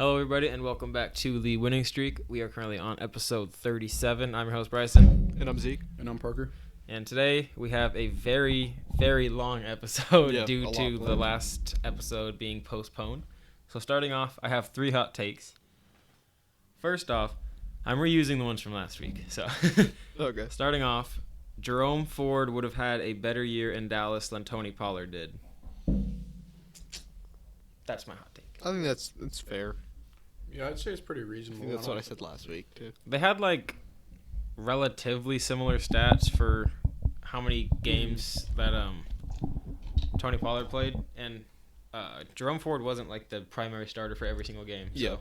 Hello, everybody, and welcome back to The Winning Streak. We are currently on episode 37. I'm your host, Bryson. And I'm Zeke. And I'm Parker. And today we have a very, very long episode due to the last episode being postponed. So starting off, I have 3 hot takes. First off, I'm reusing the ones from last week. So Okay. Starting off, Jerome Ford would have had a better year in Dallas than Tony Pollard did. That's my hot take. I think that's fair. Yeah, I'd say it's pretty I reasonable. think that's what I said last week, too. They had, relatively similar stats for how many games that Tony Pollard played, and Jerome Ford wasn't, the primary starter for every single game. So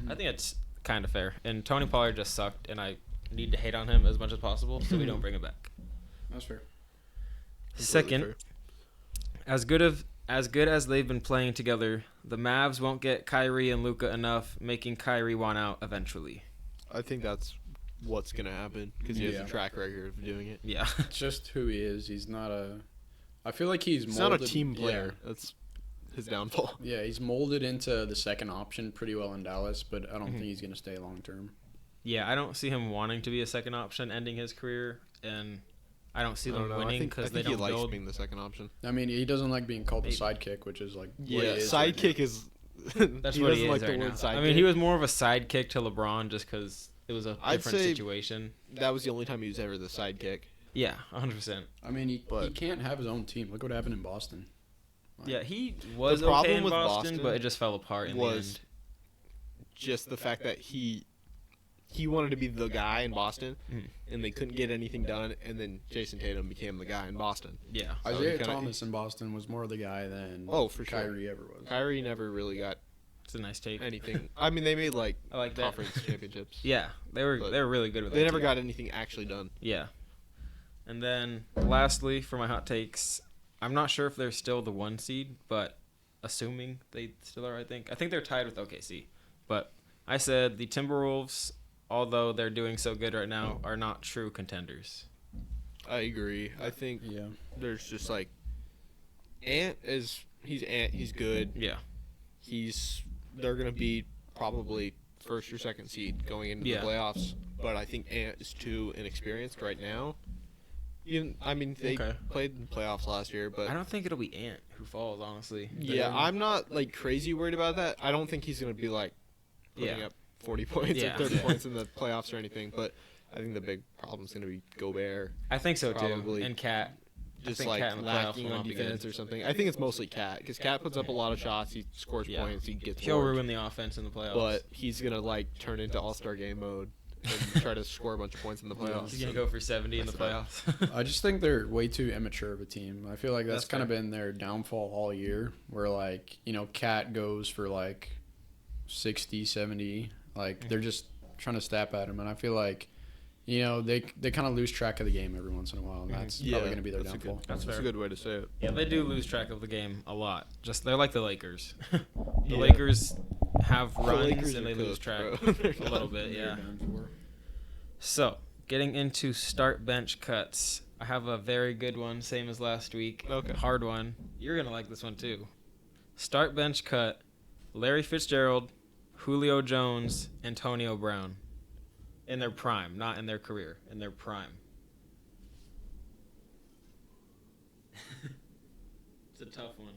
I think it's kind of fair. And Tony Pollard just sucked, and I need to hate on him as much as possible so we don't bring him back. That's fair. Second, as good as they've been playing together, the Mavs won't get Kyrie and Luka enough, making Kyrie want out eventually. I think that's what's going to happen because he has a track record of doing it. Yeah. It's just who he is. He's not a... I feel like he's not molded... a team player. Yeah. That's his downfall. Yeah, he's molded into the second option pretty well in Dallas, but I don't think he's going to stay long term. Yeah, I don't see him wanting to be a second option ending his career, and I don't see them winning because they don't he likes build. being the second option. I mean, he doesn't like being called the sidekick, which is what he is sidekick is... That's what he is right now. I mean, he was more of a sidekick to LeBron just because it was a different situation. That was the only time he was ever the sidekick. Yeah, 100%. I mean, he can't have his own team. Look what happened in Boston. Yeah, he was the problem okay in with Boston, but it just fell apart in the end. Just the fact that he wanted to be the guy in Boston, and they couldn't get anything done, and then Jason Tatum became the guy in Boston. Yeah. So Isaiah Thomas in Boston was more the guy than Kyrie ever was. Kyrie never really got it's a nice take. anything. I mean, they made I like conference championships. Yeah, they were really good with that. They never got anything actually done. Yeah. And then lastly, for my hot takes, I'm not sure if they're still the 1 seed, but assuming they still are, I think they're tied with OKC. But I said the Timberwolves, although they're doing so good right now, are not true contenders. I agree. I think there's just he's good. Yeah. They're gonna be probably first or second seed going into the playoffs, but I think Ant is too inexperienced right now. They played in the playoffs last year, but I don't think it'll be Ant who falls, honestly. Yeah, I'm not crazy worried about that. I don't think he's gonna be putting up 40 points or 30 points in the playoffs or anything, but I think the big problem is going to be Gobert. I think so, probably. too. And Cat. Just lacking on defense or something. I think it's mostly Cat, because Cat puts up a lot of shots, he scores points, he gets He'll ruin the offense in the playoffs. But he's going to turn into All-Star Game mode and try to score a bunch of points in the playoffs. He's going to go for 70 in the playoffs. I just think they're way too immature of a team. I feel like that's kind of been their downfall all year, where, Cat goes for, 60, 70. They're just trying to snap at him, and I feel like, they kind of lose track of the game every once in a while, and that's probably going to be their downfall. That's a good way to say it. Yeah, they do lose track of the game a lot. They're like the Lakers. The Lakers have runs, and they lose track a little bit, yeah. So, getting into start bench cuts, I have a very good one, same as last week. Okay. Hard one. You're going to like this one, too. Start bench cut, Larry Fitzgerald, Julio Jones, Antonio Brown. In their prime, not in their career. In their prime. It's a tough one.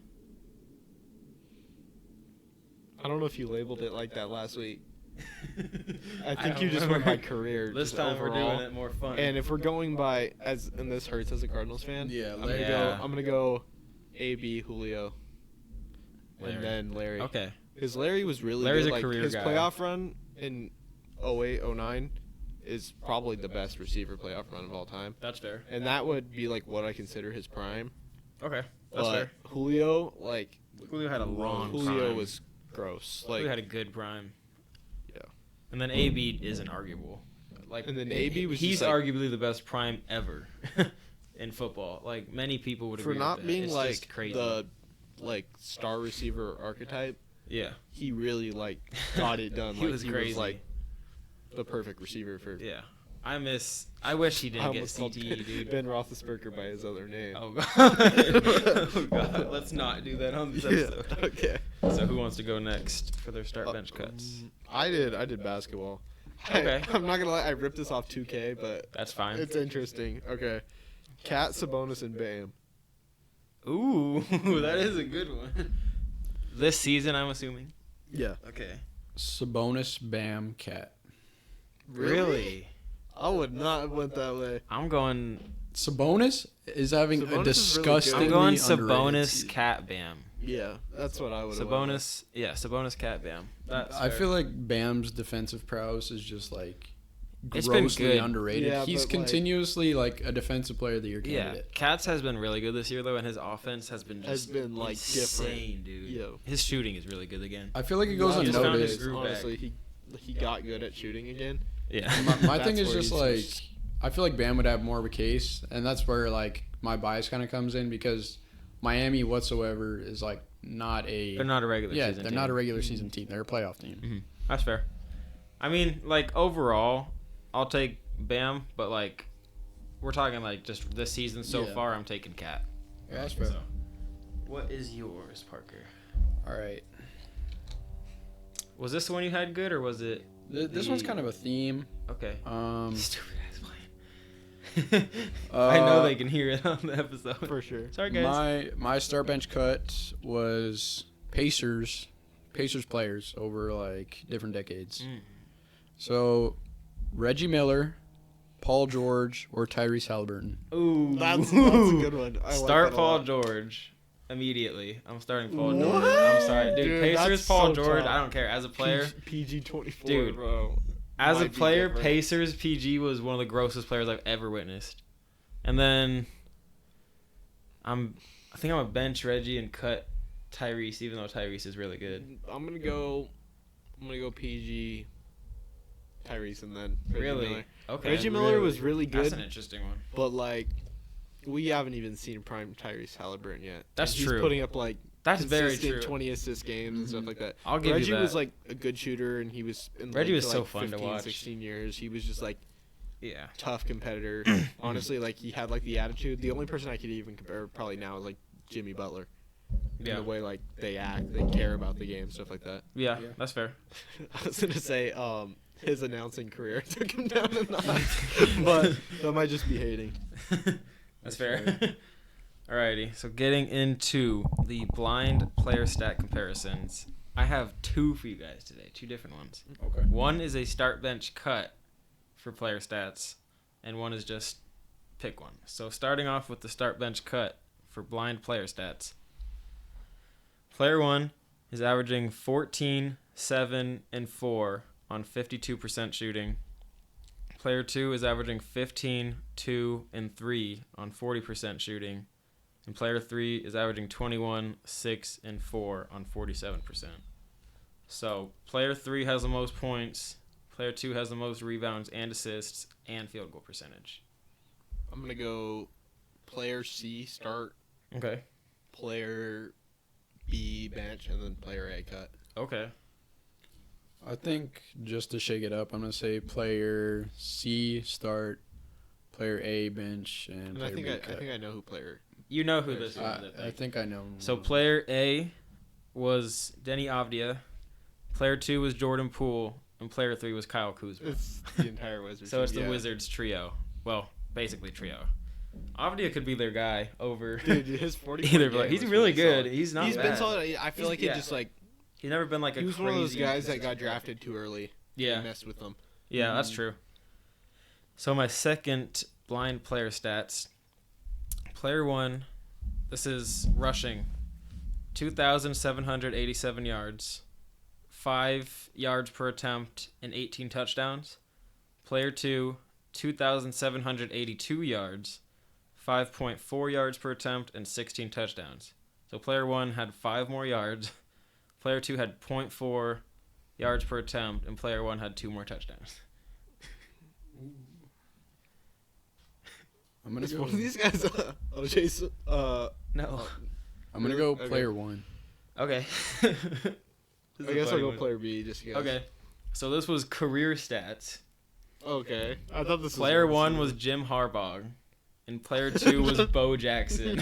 I don't know if you labeled it like that last week. I think you just went by career. This time overall. We're doing it more fun. And if we're going by, and this hurts as a Cardinals fan, I'm gonna go AB, Julio, and then Larry. Okay. Because Larry was really Larry's good. A career his guy. Playoff run in 08, 09 is probably the best receiver playoff run of all time. That's fair. And that would be what I consider his prime. Okay. That's fair. Julio, Julio had a long Julio prime. Was gross. Julio had a good prime. Yeah. And then AB isn't arguable. And then AB was he's arguably the best prime ever in football. Many people would agree for not with that. being it's just crazy. The star receiver archetype. Yeah. He really got it done. He was crazy. The perfect receiver for. Yeah. I wish he didn't get almost called CTE, dude. Ben Roethlisberger by his other name. Oh god. Oh god. Let's not do that on this episode. Okay. So who wants to go next for their start bench cuts? I did basketball. Okay. I'm not gonna lie. I ripped this off 2K, but That's fine. it's interesting. Okay. Cat, Sabonis, and Bam. Ooh, that is a good one. This season, I'm assuming. Yeah. Okay. Sabonis, Bam, Cat. Really? I would not have went that way. I'm going. Sabonis is having Sabonis a is disgustingly I'm going underrated Sabonis, season. Cat, Bam. Yeah, that's what I would have. Sabonis, yeah, Sabonis, Cat, Bam. That's I fair. feel like Bam's defensive prowess is just like It's been grossly good. underrated. Yeah, He's but, like- continuously like a defensive player of the year Yeah, candidate. Cats has been really good this year though, and his offense has been just like insane, different. dude. Yeah. His shooting is really good again. I feel like it goes He just found his unnoticed. groove back. Honestly, he got good at shooting again. Yeah. My thing That's is where just he's like just- I feel like Bam would have more of a case, and that's where like my bias kind of comes in because Miami whatsoever is like not a They're not a regular yeah season they're team. not a regular season team. They're a playoff team. Mhm. That's fair. I mean, like overall, I'll take Bam, but like we're talking like just this season so Yeah. far, I'm taking Cat. Yeah, that's fair. So, what is yours, Parker? All right, Was this the one you had good, or was it? this one's kind of a theme. Okay. Stupid ass playing. Uh, I know they can hear it on the episode. For sure. Sorry, guys. My start bench cut was Pacers players over like different decades. Mm. So Reggie Miller, Paul George, or Tyrese Halliburton. Ooh, That's a good one. I Start like that a Paul lot. George immediately. I'm starting Paul What? George. I'm sorry, dude. Dude, Pacers, that's Paul so George. tough. I don't care. As a player, PG 24, Dude. bro. as a Might be player, different. Pacers PG was one of the grossest players I've ever witnessed. And then I think I'm a bench Reggie and cut Tyrese, even though Tyrese is really good. I'm gonna go PG, Tyrese, and then Reggie Really? Miller. Okay. Reggie Miller was really That's good, an interesting one. but like we haven't even seen prime Tyrese Halliburton yet. That's And he's true. putting up like That's very consistent true. 20 assist games and stuff like that. I'll give Reggie you that. was like a good shooter, and he was in the Reggie league was for, so like, fun to 15, watch. 16 years. He was just like Yeah. tough competitor. Honestly, like he had like the attitude. The only person I could even compare probably now is like Jimmy Butler. Yeah. In the way like they act, they care about the game, stuff like that. Yeah, Yeah. that's fair. I was gonna say his announcing career took him down a notch, but that might just be hating. That's fair. Alrighty, so getting into the blind player stat comparisons, I have two for you guys today, two different ones. Okay. One is a start bench cut for player stats, and one is just pick one. So starting off with the start bench cut for blind player stats. Player 1 is averaging 14, 7, and 4 on 52% shooting. Player 2 is averaging 15, 2, and 3 on 40% shooting. And player 3 is averaging 21, 6, and 4 on 47%. So player 3 has the most points. Player 2 has the most rebounds and assists and field goal percentage. I'm gonna go player C start, Okay. player B bench, and then player A cut. Okay. I think just to shake it up, I'm gonna say player C start, player A bench, and And player I think B I cut. think I know who player. You know who this is. I think I know. So player A was Denny Avdia. Player 2 was Jordan Poole. And player 3 was Kyle Kuzma. It's the entire Wizards. So it's the yeah. Wizards trio. Well, basically trio. Avdia could be their guy over Dude, his 40. either. But he's really good. Solid. He's not He's bad. been solid. I feel like Yeah. it just like He's never been like a he was crazy one of those guys that consistent got player. drafted too early. Yeah. and messed with them. Yeah, that's true. So my second blind player stats. Player 1, this is rushing. 2,787 yards. 5 yards per attempt and 18 touchdowns. Player 2, 2,782 yards. 5.4 yards per attempt and 16 touchdowns. So player 1 had 5 more yards. Player 2 had 0.4 yards per attempt, and player 1 had 2 more touchdowns. I'm gonna Is go. one of these guys Jason? No. I'm gonna go Okay. player 1. Okay. I guess I'll go player B just to guess. Okay. So this was career stats. Okay. I thought this Player was 1 was Jim Harbaugh, and player 2 was Bo Jackson.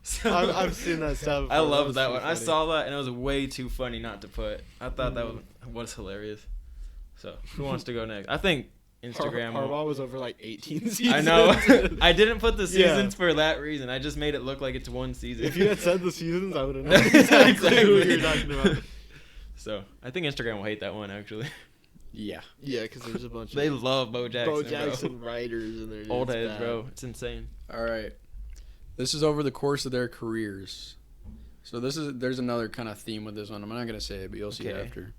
So, I've seen that stuff before. I love that one. Funny. I saw that, and it was way too funny not to put. I thought that was hilarious. So, who wants to go next? I think Instagram. Harbaugh was over like 18 seasons. I know. I didn't put the seasons for that reason. I just made it look like it's one season. If you had said the seasons, I would have known exactly who you're talking about. So, I think Instagram will hate that one, actually. Yeah. Yeah, because there's a bunch They of love Bo Jackson. Bo Jackson writers in there. Old heads, bro. It's insane. All right. This is over the course of their careers. So there's another kind of theme with this one. I'm not going to say it, but you'll see it after.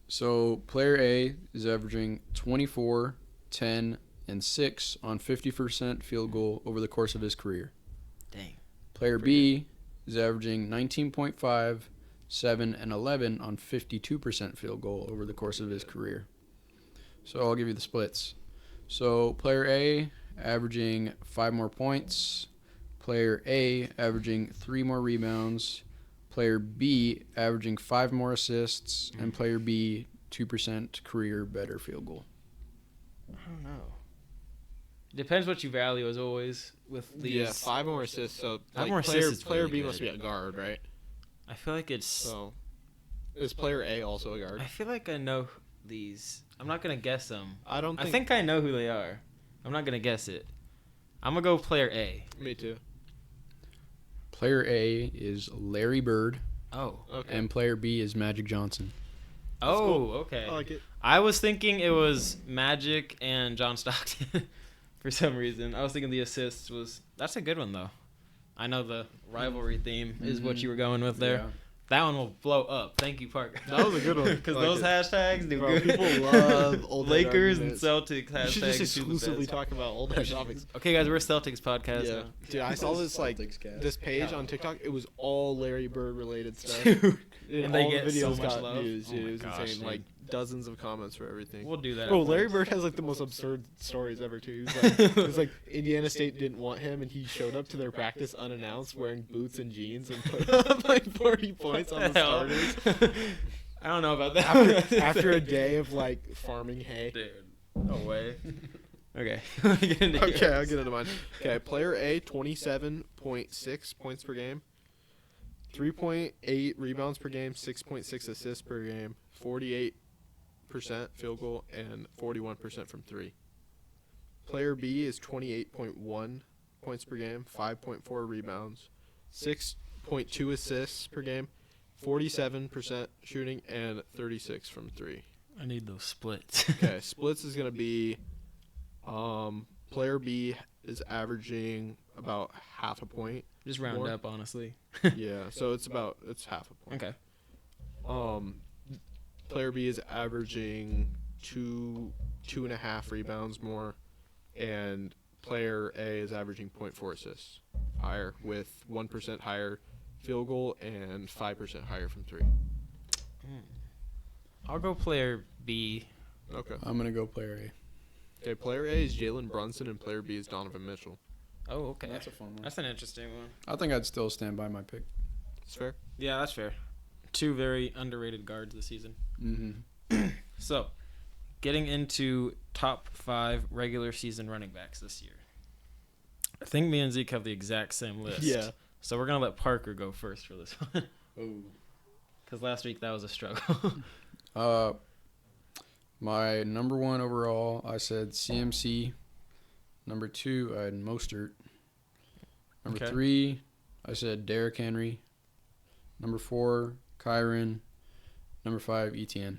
So player A is averaging 24, 10, and 6 on 50% field goal over the course of his career. Dang. Player B is averaging 19.5, 7, and 11 on 52% field goal over the course of his career. So I'll give you the splits. So player A averaging 5 more points. Player A averaging 3 more rebounds. Player B averaging 5 more assists. And player B 2% career better field goal. I don't know. Depends what you value, as always, with these. Yeah, 5 more assists. So like, more player, assists is player really B good. must be a guard, right? I feel like it's. So is player A also a guard? I feel like I know these. I'm not gonna guess them. I don't. I think I know who they are. I'm not gonna guess it. I'm gonna go player A. Me too. Player A is Larry Bird. Oh. Okay. And player B is Magic Johnson. Oh, cool. okay. I like it. I was thinking it was Magic and John Stockton for some reason. I was thinking the assists was. That's a good one though. I know the rivalry theme is what you were going with there. Yeah. That one will blow up. Thank you, Parker. That was a good one. Because I like those it. hashtags do Bro, good. people love old Lakers arguments. and Celtics hashtags. You should just do the exclusively best. talk about old head topics. Okay, guys, we're a Celtics podcast Yeah, now. dude, I saw this like Celtics cast. this page on TikTok. It was all Larry Bird related stuff. Dude. And they all get the so videos much got love. views, dude. Oh my It was gosh, insane. dude. Like dozens of comments for everything. We'll do that. Bro, at Larry once. Bird has like the most absurd stories ever too. He was like Indiana State didn't want him, and he showed up to their practice unannounced, wearing boots and jeans, and put up like 40 points on the starters. I don't know about that. After a day of like farming hay. Dude, no way. Okay. Okay, I'll get into mine. Okay, player A, 27.6 points per game, 3.8 rebounds per game, 6.6 assists per game, 48% field goal, and 41% from 3. Player B is 28.1 points per game, 5.4 rebounds, 6.2 assists per game, 47% shooting, and 36 from 3. I need those splits. Okay, splits is going to be player B is averaging about half a point. Just round More? up, honestly. Yeah, so it's half a point. Okay. Player B is averaging 2.5 rebounds more, and player A is averaging 0.4 assists higher, with 1% higher field goal and 5% higher from 3. I'll go player B. Okay. I'm going to go player A. Okay, player A is Jalen Brunson, and player B is Donovan Mitchell. Oh, okay. That's a fun one. That's an interesting one. I think I'd still stand by my pick. It's fair. Yeah, that's fair. 2 very underrated guards this season. Mm-hmm. So, getting into top 5 regular season running backs this year. I think me and Zeke have the exact same list. Yeah. So we're going to let Parker go first for this one. Oh. Because last week that was a struggle. My number 1 overall, I said CMC. Number 2, I had Mostert. Number Okay. 3, I said Derrick Henry. Number 4, Kyron. Number 5, ETN.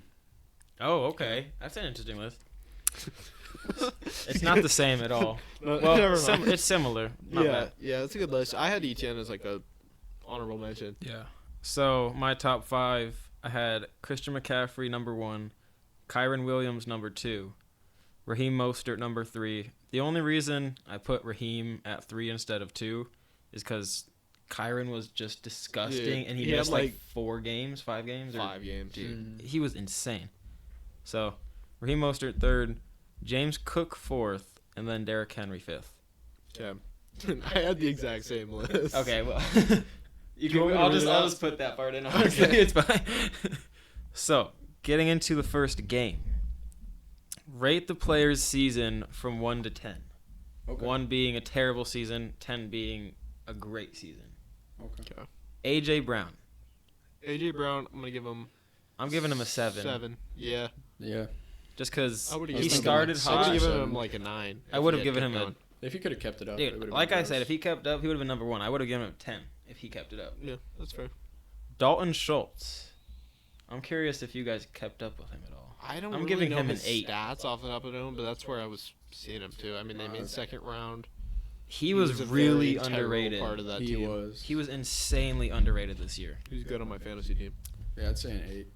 Oh, okay. That's an interesting list. It's not the same at all. Never Well, mind. it's similar. Not Yeah, bad. yeah, that's a good list. I had ETN as like a honorable mention. Yeah. So my top 5, I had Christian McCaffrey number 1, Kyron Williams number 2, Raheem Mostert number 3. The only reason I put Raheem at 3 instead of 2 is because Kyron was just disgusting, Yeah, and he he had, missed like like, 4 games, 5 games, or 5 games. dude, he was insane. So Raheem Mostert 3rd, James Cook 4th, and then Derrick Henry 5th. Yeah. I had the exact same list. Okay, well, you want me to I'll read just it out? I'll just put that part in. Honestly, Okay. it's fine. So, getting into the first game, Rate the player's season from 1 to 10. Okay. 1 being a terrible season, 10 being a great season. Okay. A.J. Brown. A.J. Brown, I'm going to give him... I'm giving him a 7. 7, yeah. Yeah. Just because he started I would hot. have given him like a 9. I would have given him a... If he could have kept it up, Dude, like I said, if he kept up, he would have been number 1. I would have given him a 10 if he kept it up. Yeah, that's fair. Dalton Schultz. I'm curious if you guys kept up with him at all. I'm really giving know him his an 8. Stats off the top of him, but that's where I was seeing him too. I mean, they made second round. He was really very underrated. Part of that He team. He was insanely underrated this year. He's good on my fantasy team. Yeah, I'd say an 8.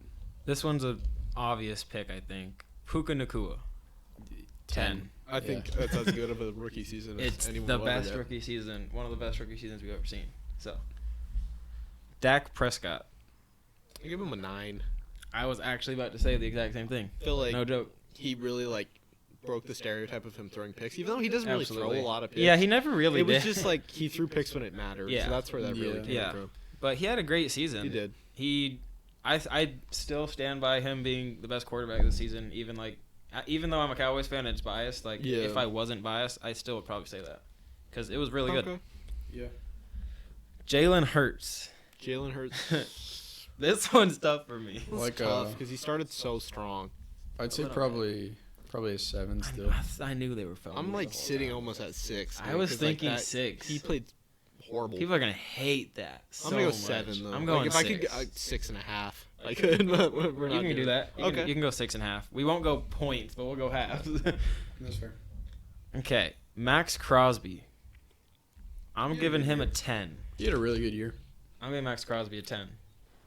This one's an obvious pick, I think. Puka Nacua. 10. I think that's as good of a rookie season as It's anyone the will ever best get. rookie season, one of the best rookie seasons we've ever seen. So, Dak Prescott. I give him a 9. I was actually about to say the exact same thing. I feel like No joke. he really broke the stereotype of him throwing picks, even though he doesn't really Absolutely. throw a lot of picks. Yeah, he never really It was did. just he threw picks when it mattered. Yeah. So that's where that really came Yeah. from. But he had a great season. He did. I still stand by him being the best quarterback this season. Even though I'm a Cowboys fan, and it's biased. If I wasn't biased, I still would probably say that because it was really good. Yeah. Jalen Hurts. Jalen Hurts. This one's tough for me. It's tough because he started so strong. I'd say probably a 7 still. I knew they were filming. I'm sitting almost at 6. I was 'cause, thinking 6. He played horrible. People are gonna hate that. I'm gonna go much. 7 though. I'm going if 6. I could get 6.5, I could. But we're not. You can do that. You Okay. can go 6.5. We won't go points, but we'll go halves. That's fair. Okay, Max Crosby. I'm giving him a 10. He had a really good year. I'm giving Max Crosby a 10.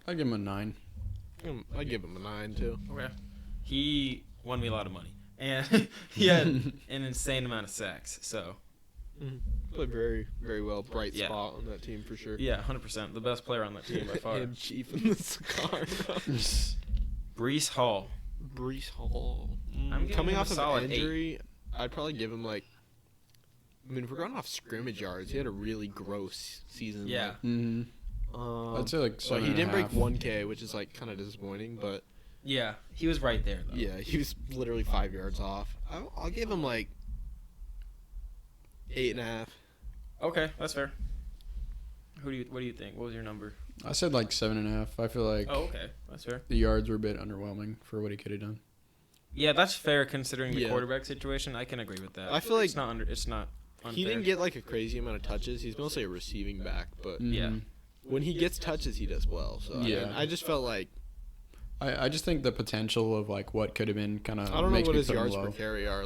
I'd give him a 9. I'd give him a 9 too. Okay. He won me a lot of money, and he had an insane amount of sacks. So Played very, very well. Bright Yeah. spot on that team for sure. yeah, 100%, the best player on that team by far. And Chief in the cigar. Brees Hall. Brees Hall. I'm giving Coming him a off of solid injury, I'd probably give him if we're going off scrimmage yards, he had a really gross season. Yeah. Mm-hmm. I'd say So he didn't break 1K, which is kind of disappointing, but Yeah, he was right there though. yeah, he was literally 5 yards off. I'll give him 8.5. Okay, that's fair. What do you think? What was your number? I said 7.5. I feel like Oh, okay, that's fair. the yards were a bit underwhelming for what he could have done. Yeah, that's fair considering the Yeah. quarterback situation. I can agree with that. I feel like it's not unfair. He didn't get a crazy amount of touches. He's mostly a receiving back, but Yeah. Mhm. when he gets touches, he does well. So Yeah. I just felt like I just think the potential of what could have been kind of I don't know makes what me his put him yards low. per carry are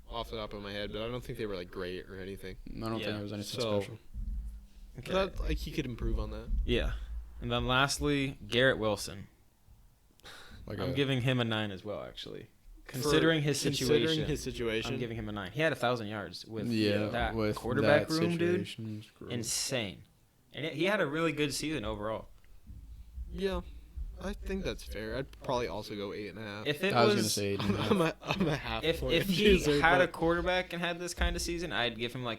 off the top of my head, but I don't think they were great or anything. I don't Yeah. think it was anything So- special. Okay. But he could improve on that. Yeah. And then lastly, Garrett Wilson. I'm giving him a 9 as well, actually. Considering his situation. I'm giving him a 9. He had 1,000 yards with that with quarterback that room, dude. situation, it's gross. Insane. And he had a really good season overall. Yeah, I think that's fair. I'd probably also go 8.5. If it I was was, gonna say 8. I'm a half if point he user, had a but quarterback and had this kind of season, I'd give him a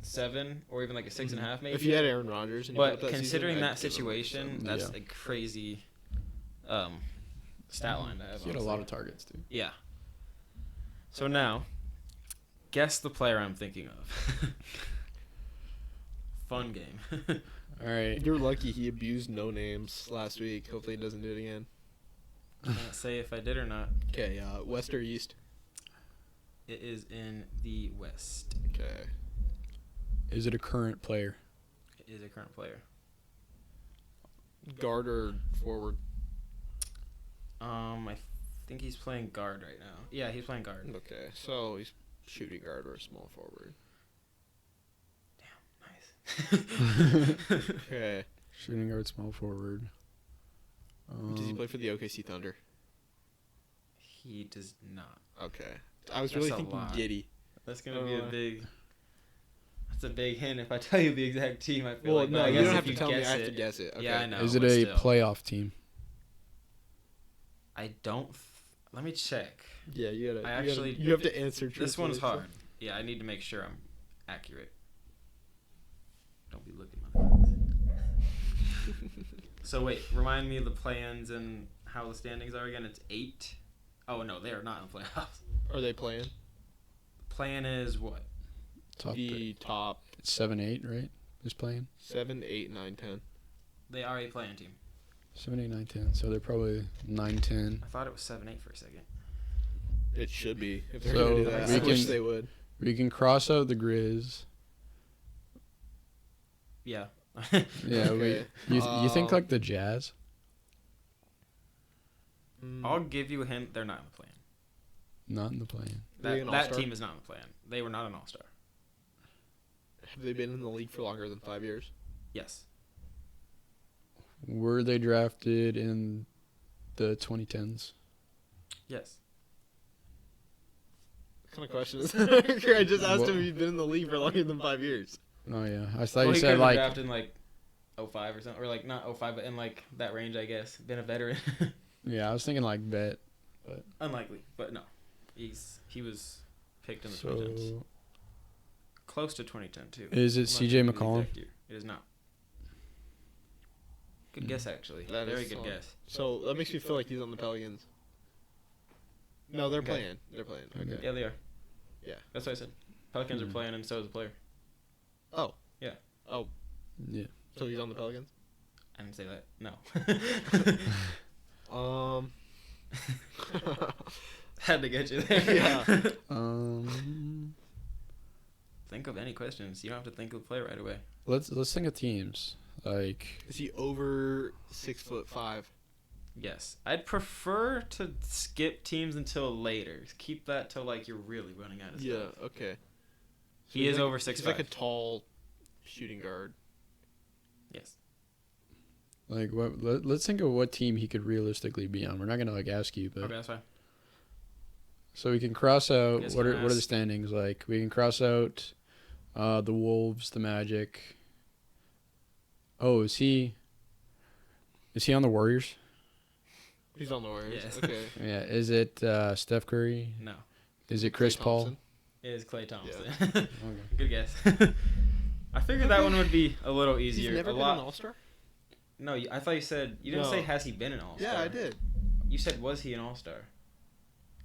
7 or even a 6.5 maybe. if he had Aaron Rodgers, and he But put that considering season, that I'd give him a situation, 7. that's Yeah. a crazy stat line to have. He had a honestly. lot of targets too. Yeah. So now, guess the player I'm thinking of. Fun game. All right. You're lucky he abused no names last week. Hopefully he doesn't do it again. Can't say if I did or not. Okay, West or East? It is in the West. Okay. Is it a current player? It is a current player. Guard or forward? I think he's playing guard right now. Yeah, he's playing guard. Okay, so he's shooting guard or a small forward. Nice. Okay. Shooting guard, small forward. Does he play for the OKC Thunder? He does not. Okay. I was That's really a thinking lot. Giddy. That's gonna be a big. That's a big hint if I tell you the exact team. I feel Well, like. no, but I you guess don't if have to you tell me. I guess have to it- guess it. Okay. Yeah, I know. Is it but a still. playoff team? I don't. Let me check. Yeah, you gotta. I you actually- gotta, you have to answer. This one's truthfully. hard. Yeah, I need to make sure I'm accurate. Don't be looking at my eyes. So wait, remind me of the plans and how the standings are again. It's 8. Oh no, they are not in the playoffs. Are they playing? Plan is what? Top Top 7, 8, right? Is playing 7, 8, 9, 10. They are a playing team. 7, 8, 9, 10. So they're probably 9, 10. I thought it was 7-8 for a second. It should be. If they're So gonna do that, I wish they would. We can cross out the Grizz. Yeah. Yeah. Okay. You think like the Jazz? I'll give you a hint. They're not in the plan. Not in the plan. That team is not in the plan. They were not an all-star. Have they been in the league for longer than 5 years? Yes. Were they drafted in the 2010s? Yes. What kind of question is that? I just asked him if he's been in the league for longer than 5 years. Oh yeah, I thought Well, you he said could have like drafted in like 05 or something, or like not 05, but in like that range, I guess. Been a veteran. Yeah, I was thinking like Bet, but Unlikely, but no. He was picked in the 2010s. Close to 2010 too. Is it Unless C.J. you believe McCollum? that year. It is not. Good guess, actually. That Very is good solid. guess. So that makes me feel like he's on the Pelicans. No, they're Okay. playing. They're playing. Okay. Yeah, they are. Yeah. That's what I said. Pelicans are playing, and so is the player. Oh. Yeah. Oh. Yeah. So he's on the Pelicans? I didn't say that. No. Had to get you there. Yeah. Think of any questions. You don't have to think of the player right away. Let's think of teams. Like, Is he over 6'5"? Yes. I'd prefer to skip teams until later. Keep that till like you're really running out of Yeah. stuff. Okay. He he's is like, over 6'5". He's like a tall shooting guard. Yes. let's think of what team he could realistically be on. We're not gonna like ask you, but Okay, that's fine. so we can cross out Yes, what can are I what are the ask? standings like? We can cross out the Wolves, the Magic. Oh, is he on the Warriors? He's on the Warriors. Yes. Okay. Yeah. Is it Steph Curry? No. Is it Chris Klay Paul? Thompson? It is Klay Thompson. Okay. Good guess. I figured that one would be a little easier. He's never a been lot. an All-Star? No, I thought you said you didn't No. say has he been an all-star. Yeah, I did. You said was he an all-star?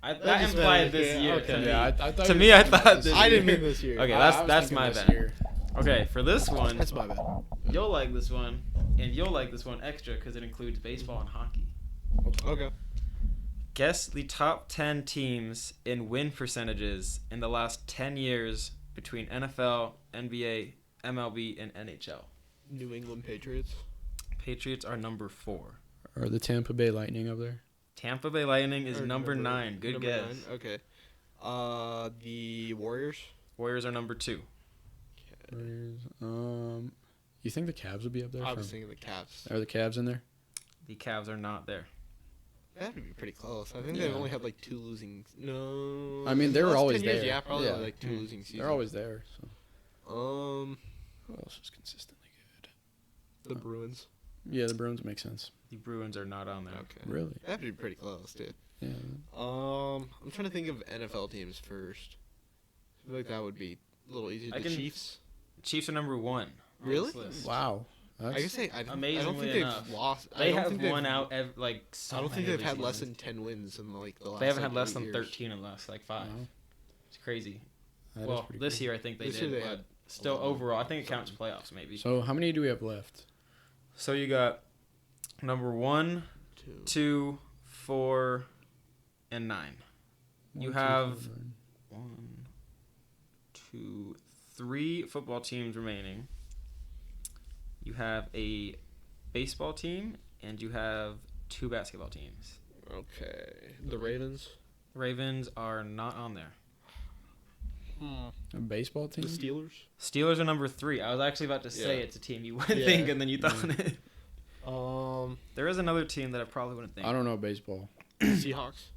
That just implied meant- this yeah, year okay. to me. Yeah, I thought To you me, were I thinking thought about this I didn't year. mean this year. Okay, I was that's thinking my this bad. year. Okay, for this one, That's my bad. you'll like this one, and you'll like this one extra because it includes baseball and hockey. Okay. Guess the top 10 teams in win percentages in the last 10 years between NFL, NBA, MLB, and NHL. New England Patriots. Patriots are number 4. Are the Tampa Bay Lightning up there? Tampa Bay Lightning is Or number 9. Good number guess. 9? Okay. The Warriors. Warriors are number 2. Warriors. You think the Cavs would be up there? I was thinking the Cavs. Are the Cavs in there? The Cavs are not there. That would be pretty close. I think Yeah. they've only had like 2 losing. No. I mean, they were last always 10 years, there. Yeah, probably Yeah. like 2 losing seasons. They're always there. So Um, who else is consistently good? the Bruins. Yeah, the Bruins make sense. The Bruins are not on there. Okay. Really? That'd be pretty close, dude. Yeah. I'm trying to think of NFL teams first. I feel like that would be a little easier. I The can- Chiefs. Chiefs are number 1. on Really? this list. Wow. I guess I don't Amazingly think enough, they've lost. I They don't have think they've- won out like so I don't think many they've had less seasons. than 10 wins in like the last. They haven't like, had less 8 than years. 13 in the last like 5. Wow. It's crazy. That is Well, pretty this cool. year I think they This did, year they but had still a lot. overall, I think it counts playoffs maybe. So how many do we have left? So you got number 1, 2. 2, 4, and 9. You 1, 2, have 4, 9. 1, 2, 3 football teams remaining. You have a baseball team, and you have 2 basketball teams. Okay. The Ravens. Ravens are not on there. A baseball The team? Steelers. Steelers are number 3. I was actually about to say Yeah. it's a team you wouldn't Yeah. think, and then you thought it. The There is another team that I probably wouldn't think. I don't know baseball. Seahawks.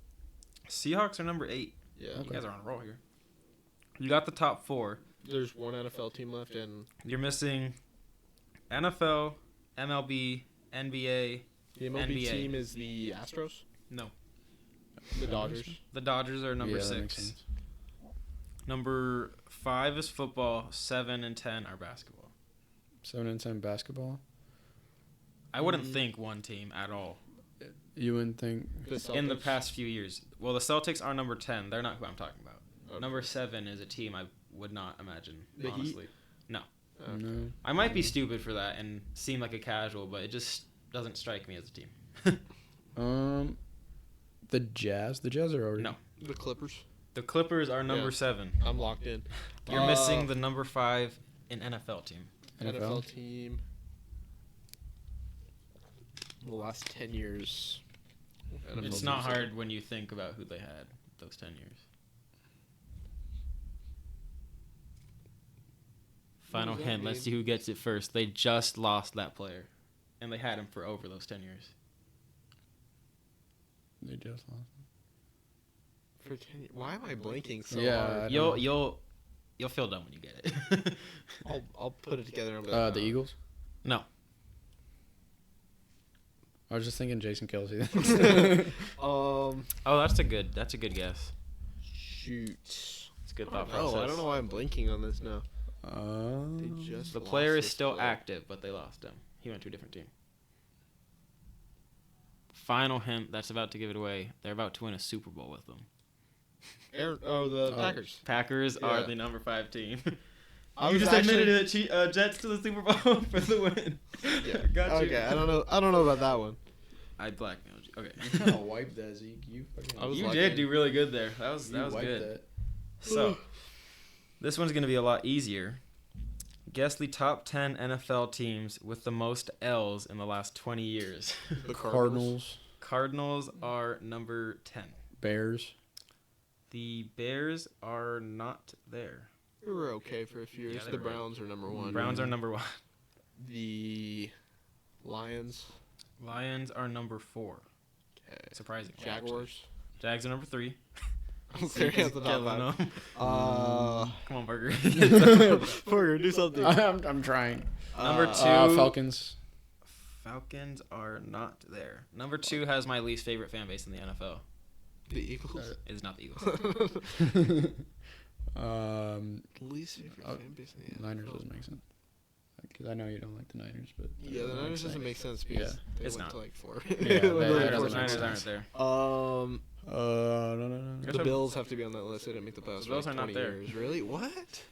Seahawks are number 8. Yeah. You Okay. guys are on a roll here. You got the top 4. There's one NFL team left, and You're missing NFL, MLB, NBA. the MLB NBA. team is the Astros. No. The Dodgers. The Dodgers are number Yeah, that makes 6. sense. Number 5 is football. 7 and 10 are basketball. 7 and 10 basketball. I wouldn't think one team at all. You wouldn't think in the past few years. Well, the Celtics are number 10. They're not who I'm talking about. Okay. Number 7 is a team I would not imagine, The honestly. Heat? No. Okay. no. I might be stupid for that and seem like a casual, but it just doesn't strike me as a team. The Jazz. The Jazz are already. No. The Clippers. The Clippers are number 7. I'm locked in. You're missing the number 5 in NFL team. NFL team. The last 10 years. NFL It's not teams. hard when you think about who they had those 10 years. Final does that hint. Let's mean? see who gets it first. They just lost that player, and they had him for over those 10 years. They just lost. For 10 years. Why am I blanking so Yeah, hard? I don't You'll feel dumb when you get it. I'll put it together. And be like, The Eagles. No. I was just thinking Jason Kelsey. Oh, that's a good guess. Shoot. It's a good I thought don't know. process. I don't know why I'm blanking on this now. They just The lost player is this still player. active, but they lost him. He went to a different team. Final hint that's about to give it away. They're about to win a Super Bowl with them. The Packers. Packers Yeah. are the number 5 team. I You was just actually- admitted it. Jets to the Super Bowl for the win. Yeah. Got you. Okay, I don't know about that one. I blackmailed you. Okay. You kind of wiped that, Zeke. You fucking. I was You lucky. did do really good there. That was wiped good. that. So, this one's going to be a lot easier. Guess the top 10 NFL teams with the most L's in the last 20 years. The Cardinals. Cardinals are number 10. Bears. The Bears are not there. They were okay for a few years. they The were. Browns are number 1. Browns are number 1. The Lions. Lions are number 4. Okay. Surprisingly. Jaguars. Jags are number 3. I'm clearing out the top Killing 5. them. Come on, Burger. Burger, do something. I'm trying. Number 2. Falcons. Falcons are not there. Number 2 has my least favorite fan base in the NFL. The Eagles. It is not the Eagles. Least favorite fan base in the Niners NFL. doesn't make sense. Because I know you don't like the Niners, but Yeah, the Niners doesn't make sense because they It's went not. to like 4. Yeah, They they- went that to, like, doesn't four make Niners sense. aren't there. No. The Bills have to be on that list. They didn't make the playoffs The for Bills like are not 20 there. years. Really? What?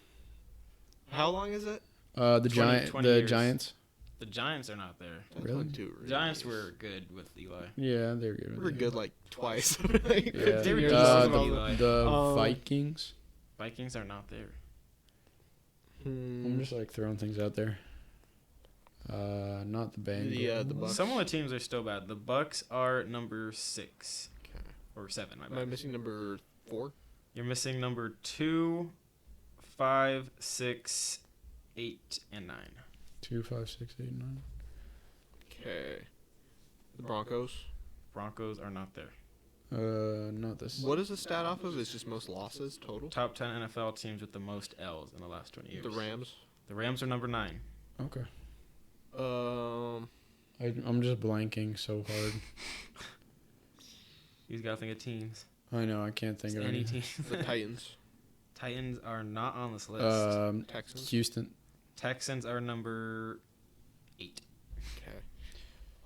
How long is it? The 20 the years. Giants. The Giants are not there. That's Really? like 2 The Giants were good with Eli. Yeah, they're good. We were good like twice. Like, Yeah. 15 were years decent ago. with Eli. The Vikings. Vikings are not there. I'm just like throwing things out there. Not the Bengals. The Bucks. Some of the teams are still bad. The Bucks are number 6 Okay. or 7. My Am I bad. missing number 4? You're missing number 2, 5, 6, 8, and 9. 2, 5, 6, 8, 9. Okay. The Broncos. Broncos are not there. Not this. What is the stat off of? It's just most losses total. Top 10 NFL teams with the most L's in the last 20 years. The Rams. The Rams are number 9. Okay. Um, I'm just blanking so hard. You gotta think of teams. I know I can't think of Any anything. teams. the Titans. Titans are not on this list. Texans. Houston. Texans are number 8. Okay.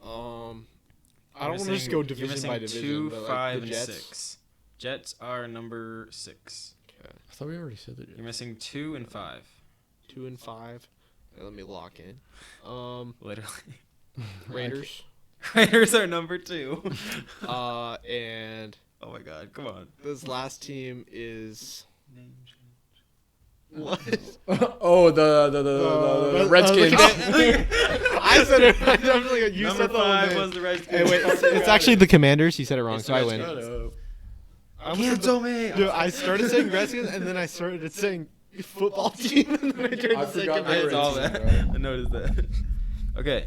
I don't want to just go division by division. 2, but 5, like the and Jets. 6. Jets are number 6. Okay. I thought we already said that. You're missing 2 and 5. 2 and 5. Let me lock in. Literally. Raiders. Raiders are number 2. And Oh my god, come on. this last team is what? Oh, the Redskins. I said it. I definitely. You Number said the whole 5 name. was the Redskins. Hey, wait, it's actually the Commanders. You said it wrong, It's so the I win. Redskins. I almost said Cancel me. Dude, I started saying Redskins, and then I started saying football team, and then I tried I to say forgot the It's Commanders. all Redskins, that. bro. I noticed that. Okay.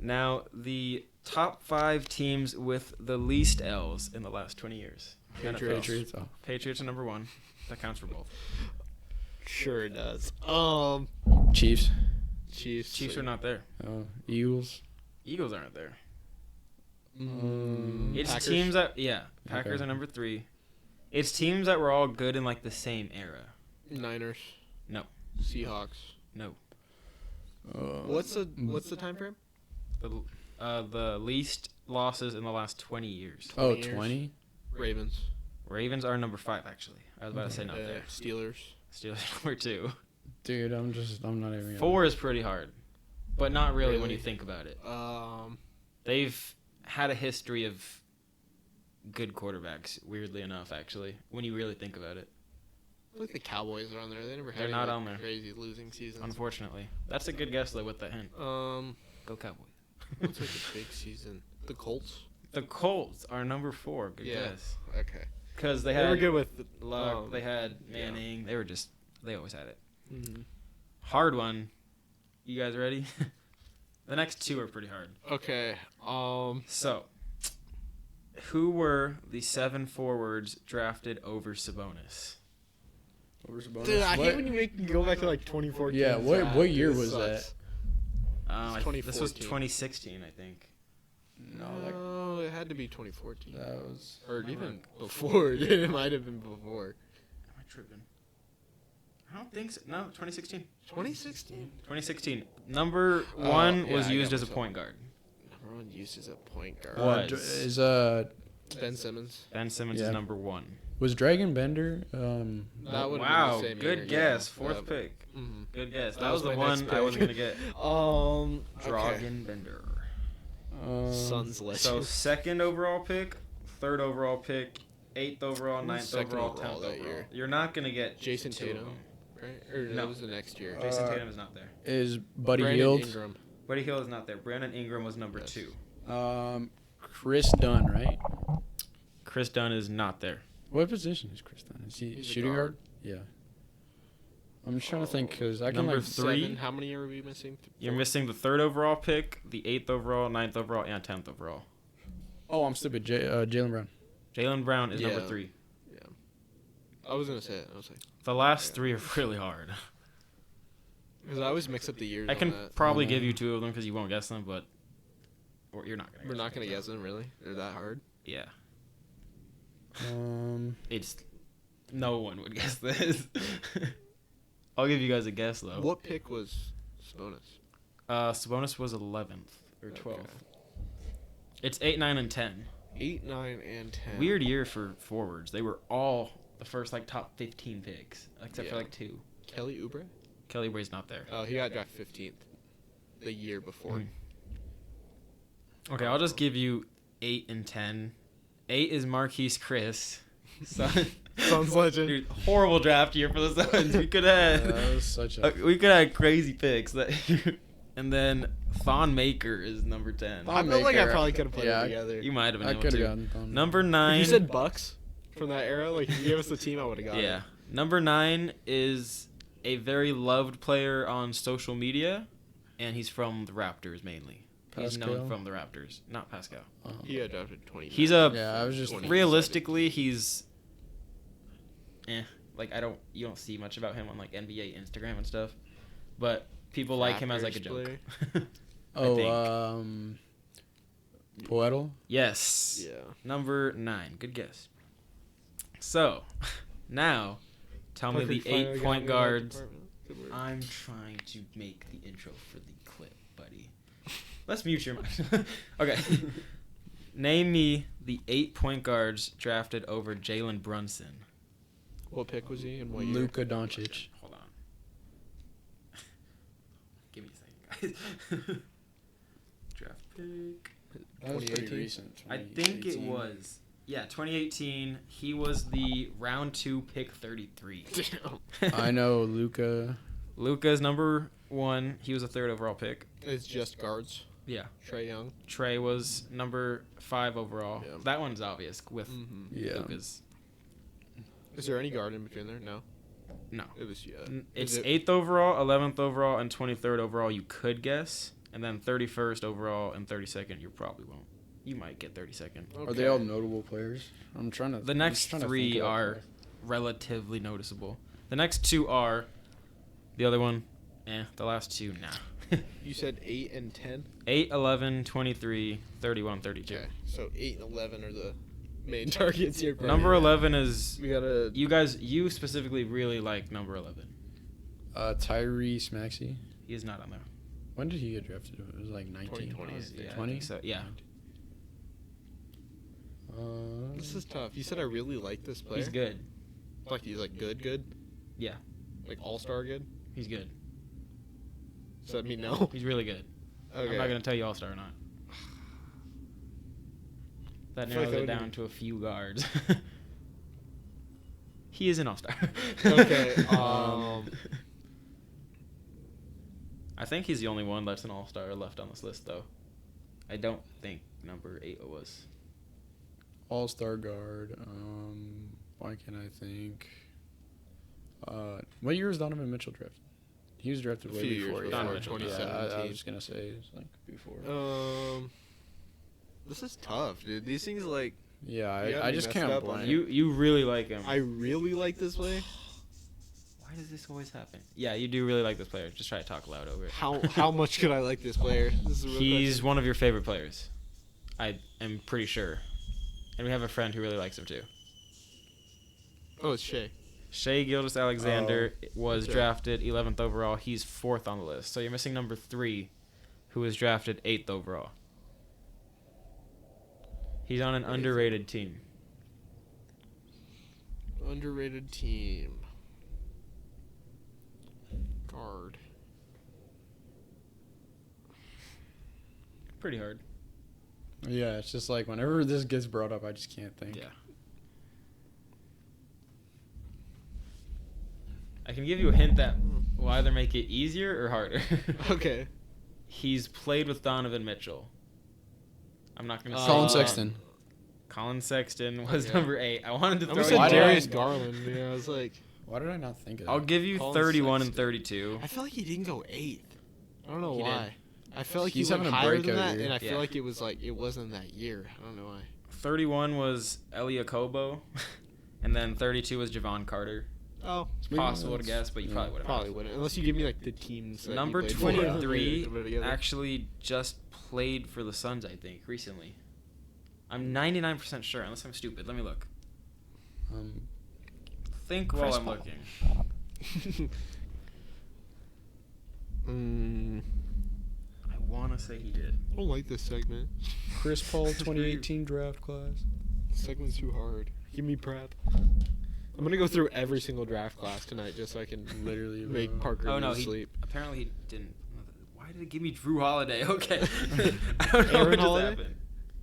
Now, the top 5 teams with the least L's in the last 20 years. NFL. Patriots. Oh. Patriots are number 1. That counts for both. Sure it does. Chiefs. Chiefs. Chiefs are not there. Oh, Eagles. Eagles aren't there. It's It's teams that, Packers Okay. are number 3. It's teams that were all good in like the same era. Niners. No. Seahawks. No. What's the time frame? The The least losses in the last 20 years. 20 years. 20? Ravens. Ravens are number 5, actually. I was about to say not there. Steelers. Steelers number 2. Dude, I'm not even gonna... 4 is pretty hard, but not really when you think about it. They've had a history of good quarterbacks, weirdly enough, actually, when you really think about it. I think the Cowboys are on there. They never had They're not on there. Crazy losing seasons. Unfortunately. That's a good guess, though, with that hint. Go Cowboys. What's like a big season? The Colts? The Colts are number 4. Good guess. Okay. Because they were had good with Luck, they had Manning. Yeah. They always had it. Mm-hmm. Hard one. You guys ready? The next 2 are pretty hard. Okay. So, who were the 7 forwards drafted over Sabonis? Dude, I hate when you make me go back to like 2014. Yeah, what year was that? This was 2016, I think. No, it had to be 2014. That was... Or even before. It might have been before. Am I tripping? I don't think so. No, 2016. 2016? 2016. Number 1 was used as a point guard. Number 1 used as a point guard. Is Ben Simmons. Ben Simmons is number 1. Was Dragon Bender? That would wow, have been the same good year, guess. Yeah. 4th pick. Mm-hmm. Good guess. That That was the my one next I was pick. gonna get. Okay. Bender. Suns legend. So 2nd overall pick, 3rd overall pick, 8th overall, 9th Second overall, overall 10th that overall. year. You're not gonna get Jason 2 of Tatum, them. right? Or No. that was the next year. Jason Tatum is not there. Is Buddy Brandon Hield? Ingram. Buddy Hield is not there. Brandon Ingram was number 2. Chris Dunn, right? Chris Dunn is not there. What position is Chris Dunn? Is he He's a shooting guard? guard. Yeah. I'm just trying to think because I can Number like... 3. 7. How many are we missing? You're missing the 3rd overall pick, the 8th overall, 9th overall, and 10th overall. Oh, I'm stupid. Jaylen Brown. Jaylen Brown is number Yeah. 3. Yeah. I was going to say it. I was like... The last 3 are really hard. Because I always mix up the years I on can that. probably give you 2 of them because you won't guess them, but or you're not gonna. We're not going to guess them, really? They're that hard? Yeah, Um, it's no one would guess this. I'll give you guys a guess though. What pick was Sabonis? Sabonis was 11th or 12th. Okay. It's 8, 9, and 10. 8, 9, and 10. Weird year for forwards. They were all the first like top 15 picks, except for like 2. Kelly Oubre? Kelly Oubre's not there. Oh, he got drafted 15th the year before. Okay, I'll just give you 8 and 10. 8 is Marquise Chris. Suns legend. Dude, horrible draft year for the Suns. We could have that was such a... we could have crazy picks. And then Thon Maker is number 10. I feel like I probably could have put it together. You might have been I able could have to. gotten Thon. Number If 9. you said Bucks from that era, like if you gave us the team, I would have got it. Yeah. Number 9 is a very loved player on social media, and he's from the Raptors mainly. He's known Pascal? from the Raptors, not Pascal. He got drafted 20. He's Yeah, I was just... 20. realistically, he's like you don't see much about him on like NBA Instagram and stuff, but people like him as like a joke. Poeltl? Yes. Yeah. Number 9. Good guess. So, now tell me the 8 point guards. I'm trying to make the intro for the clip, buddy. Let's mute your mic. Okay. Name me the 8 point guards drafted over Jalen Brunson. What pick was he and what year? Luka Doncic. Hold on. Give me a second, guys. Draft pick. That was pretty 2018. recent. I think it was. Yeah, 2018. He was the round 2 pick 33. Damn. I know Luka. Luka's number 1. He was a 3rd overall pick. It's just guards. Yeah. Trae Young. Trey was number 5 overall. Yeah. That one's obvious with Yeah. Luka's. Is there any guard in between there? No. No. It was It's Is it- 8th overall, 11th overall, and 23rd overall you could guess. And then 31st overall and 32nd you probably won't. You might get 32nd. Are they all notable players? I'm trying to... The next 3 are relatively noticeable. The next 2 are... The other one, the last 2, nah. You said 8 and 10? 8, 11, 23, 31, 32. Okay. So 8 and 11 are the main targets here. Number 11 is... We gotta... You specifically really like number 11. Tyrese Maxey. He is not on there. When did he get drafted? It was like 19. 2020, Yeah, 20? so yeah, This is tough. You said I really like this player. he's good. Like he's like good. Yeah, Like all-star good. he's good. Does that mean no? He's really good. Okay. I'm not gonna tell you all-star or not. That I feel like narrows I it wouldn't down to a few guards. He is an all-star. Okay. I think he's the only one that's an all-star left on this list, though. I don't think number 8 was. All-star guard. Why can't I think? What year was Donovan Mitchell drafted? He was drafted way few years before. before, Donovan Mitchell. 2017. I was gonna say it was like before. This is tough, dude. These things like Yeah, gotta I be just messed can't up on blank. You really like him. I really like this player. Why does this always happen? Yeah, you do really like this player. Just try to talk loud over it. How much could I like this player? This is a real He's question. one of your favorite players. I am pretty sure. And we have a friend who really likes him too. Oh, it's Shea. Shea Gilgeous-Alexander was okay. drafted 11th overall. He's 4th on the list. So you're missing number 3, who was drafted 8th overall. He's on an underrated team. Underrated team. Guard. Pretty hard. Yeah, it's just like whenever this gets brought up, I just can't think. Yeah. I can give you a hint that will either make it easier or harder. Okay. He's played with Donovan Mitchell. I'm not going to say Colin Sexton. Colin Sexton was Okay. number 8. I wanted to I throw almost you said Why did Darius I- Garland. Yeah, I was like, Why did I not think of that? I'll give you Colin 31 and Sexton. 32. I feel like he didn't go 8th. I don't know He why. I felt like He's he went having a higher than breakout that, year. and I Yeah. feel like it was like it wasn't that year. I don't know why. 31 was Elia Kobo, and then 32 was Javon Carter. Oh, It's possible to guess, but you probably would have. probably wouldn't unless you give me like the teams. That he Number played for. 23 Put it together. actually just played for the Suns, I think, recently. I'm 99% sure, unless I'm stupid. Let me look. Think while Chris I'm Paul. looking. I want to say he did. I don't like this segment. Chris Paul 2018 draft class. This segment's too hard. Give me prep. I'm gonna go through every single draft class tonight just so I can Literally, make bro. Parker Oh, no, lose he sleep. apparently he didn't. Why did it give me Drew Holiday? Okay. I don't know Aaron what just Holiday? happened.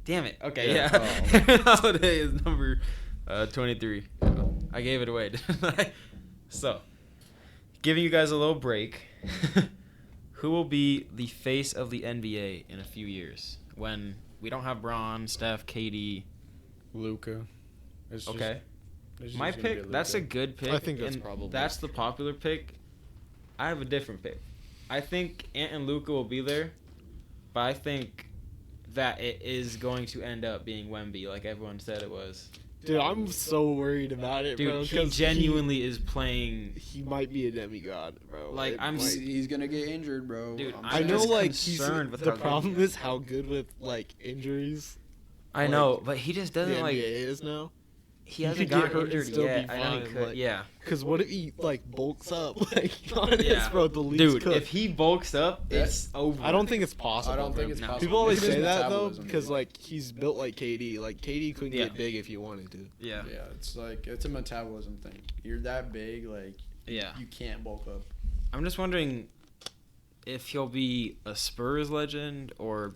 Damn it. Okay, Yeah. yeah. Aaron Holiday is number 23. I gave it away, didn't I? So, giving you guys a little break. Who will be the face of the NBA in a few years when we don't have Bron, Steph, KD? Luka. Okay. My pick, that's a good pick. I think that's and probably- that's the popular pick. I have a different pick. I think Ant and Luka will be there, but I think that it is going to end up being Wemby, like everyone said it was. Dude, I'm so worried about it, Dude, bro. he 'cause genuinely is playing. he might be a demigod, bro. Like, It I'm might- He's gonna get injured, bro. Dude, I I'm know, just like he's concerned with the how good problem he is. is how good with like injuries I like, know, but he just the doesn't NBA like. is now. He He hasn't could get gotten hurt and injured still be yet. I know he fine, could. like- Yeah. Cause what if he like bulks up? Like, honest, Yeah. bro, the league's Dude, cooked. if he bulks up, it's over. I don't think it's possible. I don't for think him. it's No. possible. People always Look at say his that though, metabolism, because dude. like he's built like KD. Like KD couldn't Yeah. get big if he wanted to. Yeah. Yeah, it's like it's a metabolism thing. You're that big, like Yeah. you can't bulk up. I'm just wondering if he'll be a Spurs legend or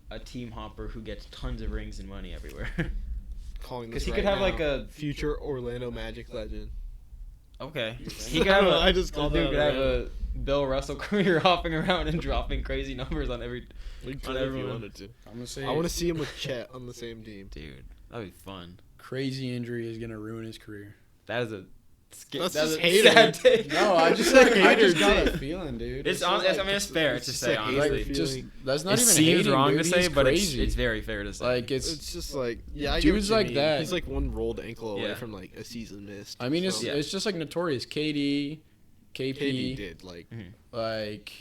a team hopper who gets tons of rings and money everywhere. Calling 'Cause this he right could have, now, like, a- future Orlando Magic legend. Okay. I He could have a, I just called dude that could have random. a Bill Russell career hopping around and dropping crazy numbers on every. He on could if he everyone. wanted to. I'm gonna say I want to see him with Chet on the same team. Dude, that'd be fun. crazy injury is gonna ruin his career. That is a. That's that's just a hater. sad take. No, I just Like, I just haters, got a dude. feeling, dude. It's just on. like- I mean, it's fair it's to just say a hater honestly. feeling. just that's not It even seems hating, wrong dude. to say, He's but crazy. it's very fair to say. like It's just like I Dudes get what you like mean. that. He's like one rolled ankle away Yeah. from like a season missed. I mean, it's So, Yeah. it's just like notorious. KD, KP, KD did like Mhm. like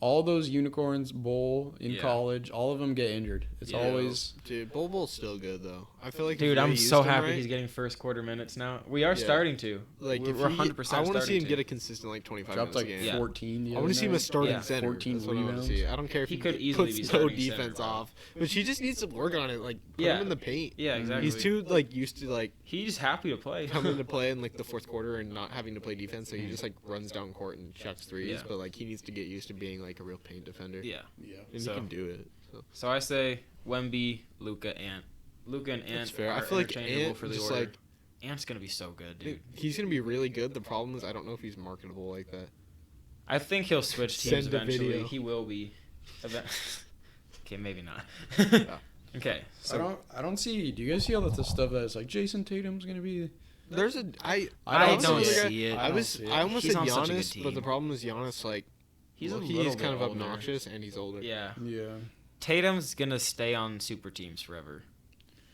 all those unicorns bowl in college, all of them get injured. It's always dude. Bol's still good though. I feel like dude, I'm so happy he's getting first quarter minutes now. We are starting to. Like we're 100%. I want to see him get a consistent like 25 dropped minutes like a game. 14. I want to see him a starting center. 14 That's what I want to see. I don't care if he could easily be no starting defense center, off, but he just needs to work on it. Like put him in the paint. Yeah, exactly. He's too like used to like he's happy to play. coming to play in like the fourth quarter and not having to play defense, so he just like runs down court and chucks threes. Yeah. But like he needs to get used to being like a real paint defender. Yeah. And he can do it. So I say Wemby, Luka, Ant. Luka and Ant That's fair. are I feel like interchangeable Ant for the just order. like Ant's gonna be so good, dude. he's gonna be really good. The problem is I don't know if he's marketable like that. I think he'll switch teams Send a eventually. video. He will be. Okay, maybe not. Okay, so I don't see. Do you guys see all the stuff that's like Jason Tatum's gonna be? There's a I don't see it. I almost He's said on such a good Giannis, team. but the problem is Giannis like he's he's kind of older. obnoxious and he's older. Yeah. Yeah. Tatum's gonna stay on super teams forever.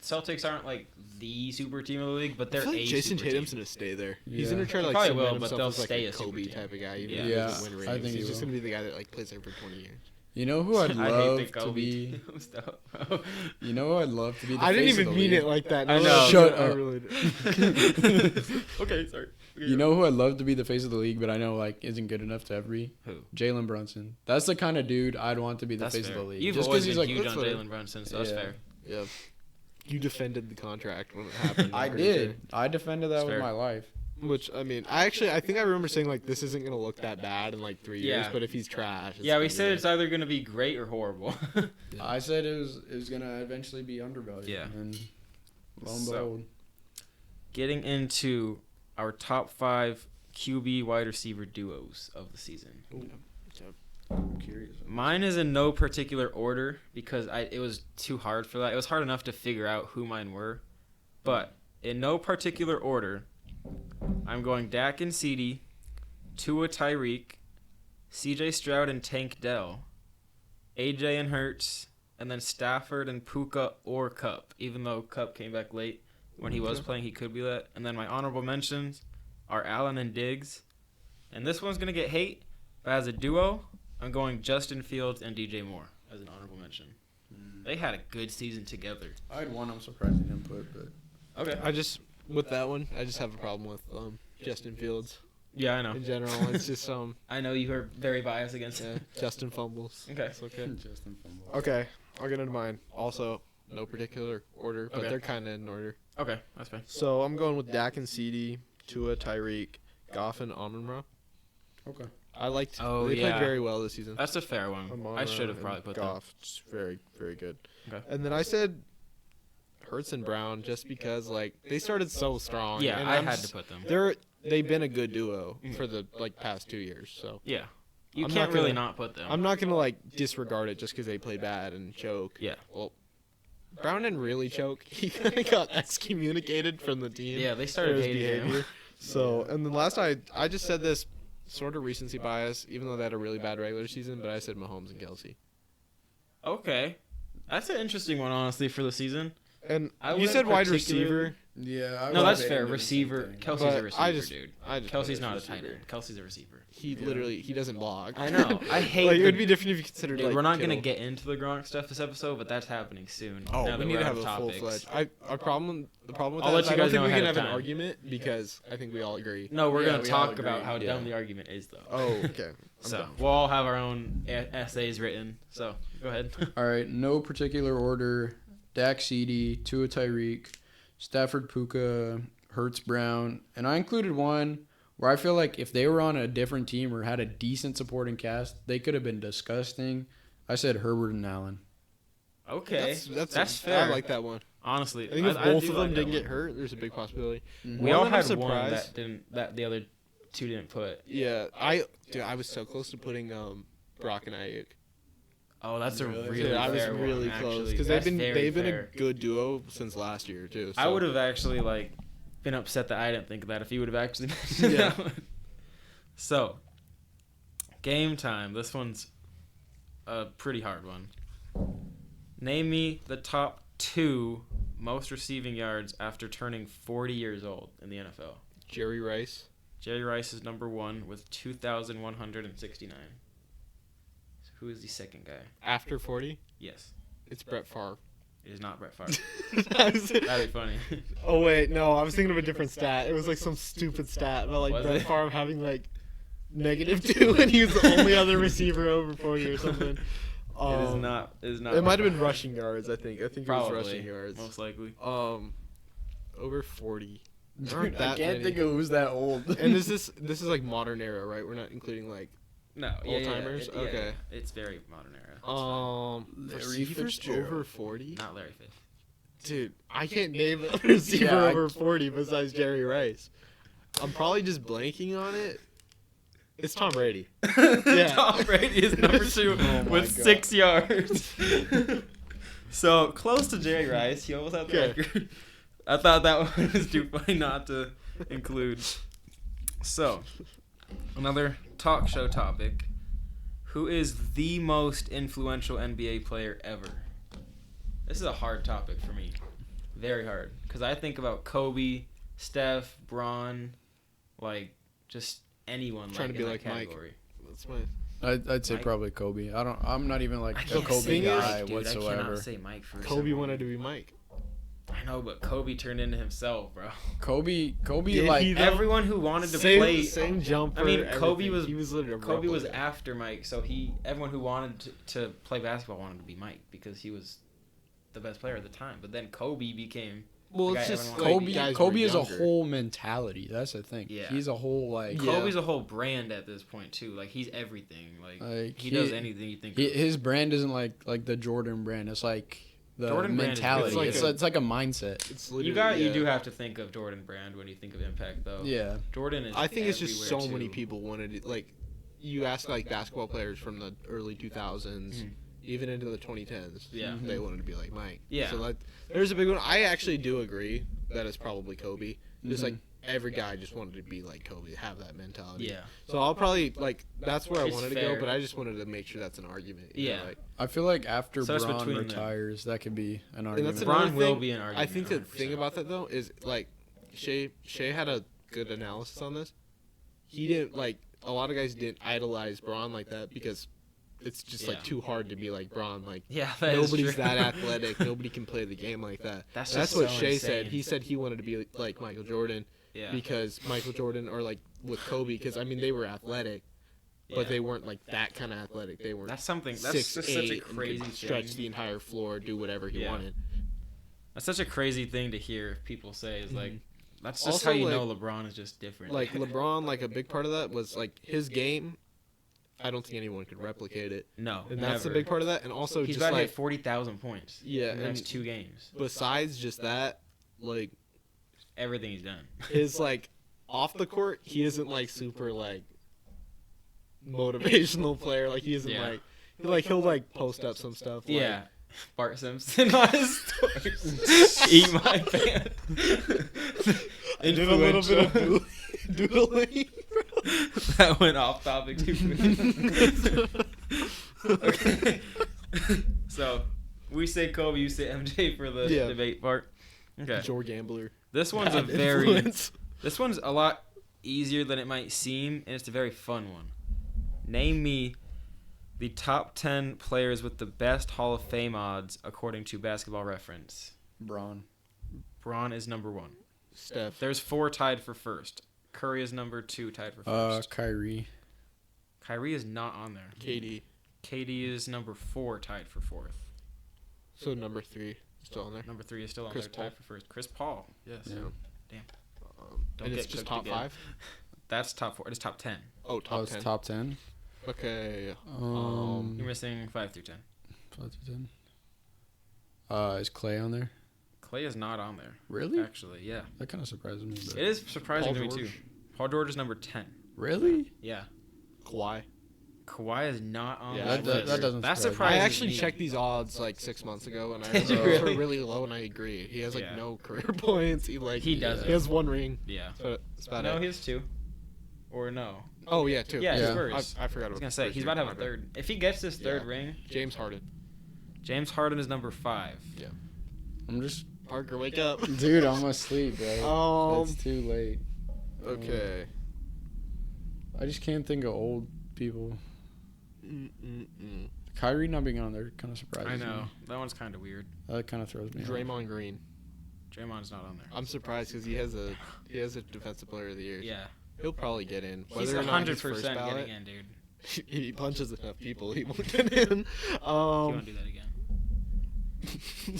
Celtics aren't like the super team of the league, but they're I feel like a Jason super Tatum's team. gonna stay there. Yeah. He's gonna try to He like probably cement will, but himself they'll as like stay a a super Kobe team. type of guy. Even Yeah. if he Yeah, doesn't win I rings. think He's he just will. gonna be the guy that like plays there for 20 years. You know who I'd I hate love the to Kobe be? stuff, bro. You know who I'd love to be? The I didn't face of even the mean league? it like that. I No, know. Shut I up. really did. Okay, sorry. You know who I'd love to be the face of the league, but I know like isn't good enough to ever be? Who? Jalen Brunson. That's the kind of dude I'd want to be the That's face fair. of the league. You've Just always because been he's huge like, on that's Jalen Brunson, so that's Yeah. fair. Yeah. You defended the contract when it happened. I I'm pretty did. I defended that That's with fair. my life. sure. Which I mean, I think I remember saying like this isn't gonna look that bad in like 3 years, Yeah. but if he's trash, it's Yeah, we gonna said be it's either gonna be great or horrible. I said it was gonna eventually be undervalued. Yeah. And lo and So- behold. Getting into our top 5 QB wide receiver duos of the season. I'm curious. Mine is in no particular order because it was too hard for that. It was hard enough to figure out who mine were. But in no particular order, I'm going Dak and CeeDee, Tua Tyreek, CJ Stroud and Tank Dell, AJ and Hurts, and then Stafford and Puka or Cup. Even though Cup came back late when he was playing, he could be that. And then my honorable mentions are Allen and Diggs. And this one's going to get hate, but as a duo, I'm going Justin Fields and DJ Moore as an honorable mention. They had a good season together. I had one I'm surprised he didn't put, but Okay. with that one, I just have a problem with Justin Fields Yeah, I know. in general. It's just I know you are very biased against him. Justin fumbles. Okay. It's okay. Justin Fumble. Okay, I'll get into mine. Also, no particular order, but Okay. they're kind of in order. Okay, that's fine. So I'm going with Dak and CeeDee, Tua, Tyreek, Goff, and Amon-Ra. Okay. I liked. Oh, they yeah. played very well this season. That's a fair one. Amon-Ra I should have and probably put that. Goff. Just very, very good. Okay. And then I said Hurts and Brown just because like they started so strong. Yeah, and I I'm had just- to put them. They've been a good duo for the like past 2 years. So Yeah. You I'm can't not really gonna- not put them. I'm not gonna like disregard it just because they play bad and choke. Yeah. Well, Brown didn't really choke. He kind of got excommunicated from the team. Yeah, they for started his hating behavior. him. So, and then last I just said this sort of recency bias, even though they had a really bad regular season, but I said Mahomes and Kelsey. Okay. That's an interesting one, honestly, for the season. And I you wouldn't said wide particularly- receiver. Yeah. No, that's fair. Receiver. Kelsey's But a receiver, I just- dude. I just Kelsey's put it not a as tight receiver. end. Kelsey's a receiver. He doesn't block. I know. I hate like, it the- would be different if you considered Dude, like we're not going to Kittle. get into the Gronk stuff this episode, but that's happening soon. Oh, now we that need we're to out have of a full topics. fledged. The problem with I'll that let is you I don't guys think know we ahead can of have an time. argument because I think we all agree. No, we're Yeah, going to we all talk about agree. how Yeah. dumb the argument is, though. Oh, okay. I'm So done. we'll all have our own essays written. So go ahead. All right. No particular order. Dak, CeeDee, Tua, Tyreek, Stafford, Puka, Hurts, Brown, and I included one where I feel like if they were on a different team or had a decent supporting cast, they could have been disgusting. I said Herbert and Allen. Okay, that's I fair. like that one. Honestly, I think if I both do of like them that didn't get one. hurt, there's a big possibility. We One all that I'm had one surprised- that the other two didn't put. Yeah, I was so close to putting Brock and Ayuk. Oh, that's a Really? really Dude, I was fair really one, close actually. because That's they've very been fair. a good duo since last year too. So. I would have actually been upset that I didn't think of that if you would have actually mentioned Yeah. that one. So, game time. This one's a pretty hard one. Name me the top 2 most receiving yards after turning 40 years old in the NFL. Jerry Rice. Jerry Rice is number 1 with 2,169. Who is the second guy? After 40? Yes. It's Brett Favre. It is not Brett Favre. That'd be funny. Oh, wait. No, I was thinking of a different stat. It was like some stupid stat about like Brett Favre having like -2 and he was the only other receiver over 40 or something. It is not. It might have been rushing yards, I think. I think Probably, it was rushing yards. most likely. Over 40. Dude, I can't think of who's that old. And this is like modern era, right? We're not including like old-timers? Yeah, okay. It's very modern era. Receivers over 40? Not Larry Fitz. Dude, I can't name a receiver over 40 besides Jerry Rice. I'm probably just blanking on it. It's Tom Brady. Yeah. Tom Brady is number 2 with 6 yards. So close to Jerry Rice. He almost had the record. I thought that one was too funny not to include. So, another talk show topic. Who is the most influential NBA player ever? This is a hard topic for me. Very hard. Because I think about Kobe, Steph, Bron, like, just anyone trying like to be in like that category. Mike. That's my... I'd say Mike? Probably Kobe. I'm not even like a I Kobe guy Mike, dude. whatsoever. I cannot say Mike for Kobe wanted to be Mike. I know, but Kobe turned into himself, bro. Kobe Did like he, though? Everyone who wanted to play, same jumper. I mean, Kobe everything. He was literally a Kobe was replica. after Mike, so everyone who wanted to play basketball wanted to be Mike because he was the best player at the time. But then Kobe became. Well, the it's guy just everyone wanted to Kobe. be. Kobe is a younger. whole mentality. That's the thing. Yeah. He's a whole like. Kobe's a whole brand at this point too. Like he's everything. Like he does anything you think. His brand isn't like the Jordan brand. It's like the Jordan brand is mentality. really It's like a mindset. It's you literally, do have to think of Jordan Brand when you think of impact though. Yeah. Jordan is. I think it's just so everywhere, many too. people wanted it. Like, you ask like basketball players from the early 2000s, even into the 2010s. Yeah. They wanted to be like Mike. Yeah. So like, there's a big one. I actually do agree that it's probably Kobe. Just like every guy just wanted to be like Kobe, have that mentality. Yeah. So I'll probably like that's where I It's wanted to fair. go, but I just wanted to make sure that's an argument. you know, Yeah. like, I feel like after So it's Bron between them. retires, that could be an and argument. that's another Bron will thing. be an argument. I think the 100%. thing about that though is like Shea had a good analysis on this. He didn't like a lot of guys didn't idolize Bron like that because it's just like too hard to be like Bron. Like that is nobody's true. that athletic. Nobody can play the game like that. That's That's just what so Shea insane. said. He said he wanted to be like Michael Jordan Yeah. because Michael Jordan or like with Kobe because I mean they were athletic, but they weren't like that kind of athletic. They weren't. That's something. That's 6'8" just such a and crazy could stretch thing. the entire floor, do whatever he wanted. That's such a crazy thing to hear people say. Is like that's just Also, how you like- know LeBron is just different. Like LeBron, like a big part of that was like his game. I don't think anyone could replicate it, no, and that's the never. big part of that. And also He's just about to like hit 40,000 points. Yeah, in the next and- 2 games. besides just that, like Everything he's done. his like off the court, he isn't like super like motivational player. Like he isn't like he'll like post up some stuff. Like, Yeah. Bart Simpson on his stories. Eat my pants. I did a little bit of doodling. That went off topic too. Okay. So we say Kobe, you say MJ for the debate part. Okay. Joe Gambler. This one's Bad a very. influence. This one's a lot easier than it might seem, and it's a very fun one. Name me the top 10 players with the best Hall of Fame odds according to Basketball Reference. Bron. Bron is number 1. Steph. There's 4 tied for first. Curry is number 2 tied for first. Kyrie. Kyrie is not on there. KD. KD is number 4 tied for fourth. So number 3 still on there. Number 3 is still on Chris there tied for first. Chris Paul. Yes. Yeah. Damn. And it's get just cooked top again. 5. That's top 4. It is top 10. Oh, top It's 10. top 10. Okay. You're missing 5 through 10. 5 through 10. Is Clay on there? Clay is not on there. Really? Actually, yeah. That kind of surprises me. But... It is surprising Paul to me too. George. Paul George is number 10. Really? Yeah. Kawhi. Kawhi is not on Yeah, that that doesn't That surprise me. surprises I actually me. checked these odds like 6 months ago, and I Did you those were really? really low, and I agree. He has like Yeah. no career points. He doesn't. He has 1 ring. Yeah. So that's about No, it. he has 2. Or no. Oh yeah, 2. Yeah, Yeah. Spurs. I forgot. I was going to say, he's about to have a third. If he gets this third Yeah. ring, James Harden. James Harden is number 5. I'm just... Parker, wake up. Dude, I'm asleep, bro. It's too late. Okay. I just can't think of old people. Kyrie not being on there kind of surprises I know. me. That one's kind of weird. That kind of throws me off. Draymond Green. Draymond's not on there. I'm surprised because he has a defensive player of the year. Yeah. He'll probably get in. He's 100% getting in, dude. He punches enough people, he won't get in. You won't do that again.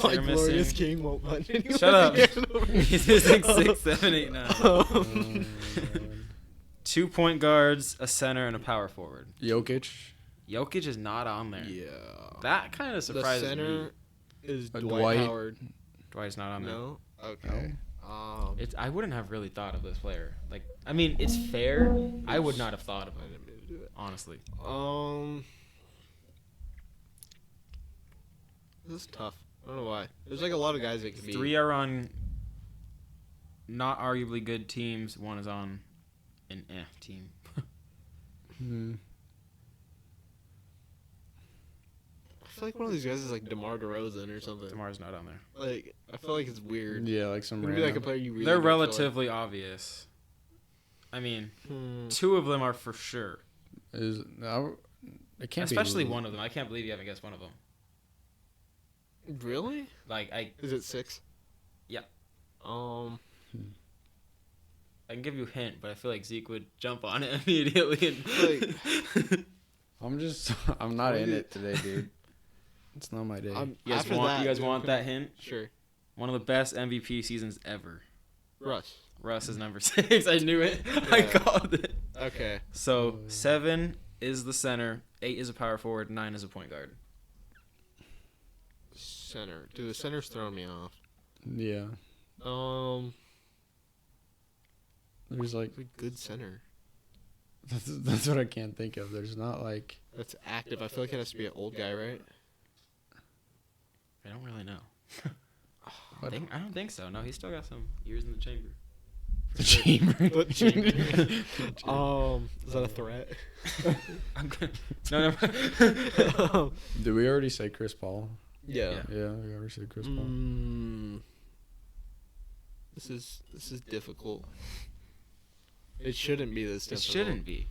My glorious king won't punch anyone. Shut up. He's missing 6, 7, 8, 9. 2 point guards, a center, and a power forward. Jokic. Jokic is not on there. Yeah. That kind of surprises the center me. is Dwight. Howard. Dwight's not on there. No? Okay. I wouldn't have really thought of this player. Like, I mean, it's fair. I would not have thought of him, honestly. This is tough. I don't know why. There's like a lot of guys that could be. 3 are on not arguably good teams. 1 is on an team. I feel like one of these guys is like DeMar DeRozan or something. DeMar's not on there. Like, I feel like it's weird. Yeah, like some Maybe random. like a player you really. They're don't feel relatively obvious. I mean, like. 2 of them are for sure. It can't Especially be. one of them. I can't believe you haven't guessed one of them. Really? Like, Is it 6? Yeah. Um. I can give you a hint, but I feel like Zeke would jump on it immediately. I'm not in it today, dude. It's not my day. You guys want that hint? Sure. One of the best MVP seasons ever. Russ. Russ is number 6. I knew it. I called it. Okay. So 7 is the center, 8 is a power forward, 9 is a point guard. Center. Dude, the center's throwing me off. Yeah. There's like a good center. That's what I can't think of. There's not like that's active. I feel like it has to be an old guy, right? I don't really know. I don't think so. No, he's still got some years in the chamber. The chamber. Is that a threat? I'm good. No. Did we already say Chris Paul? Yeah. Yeah, we already said Chris Paul. This is difficult. It shouldn't be this difficult. It shouldn't be.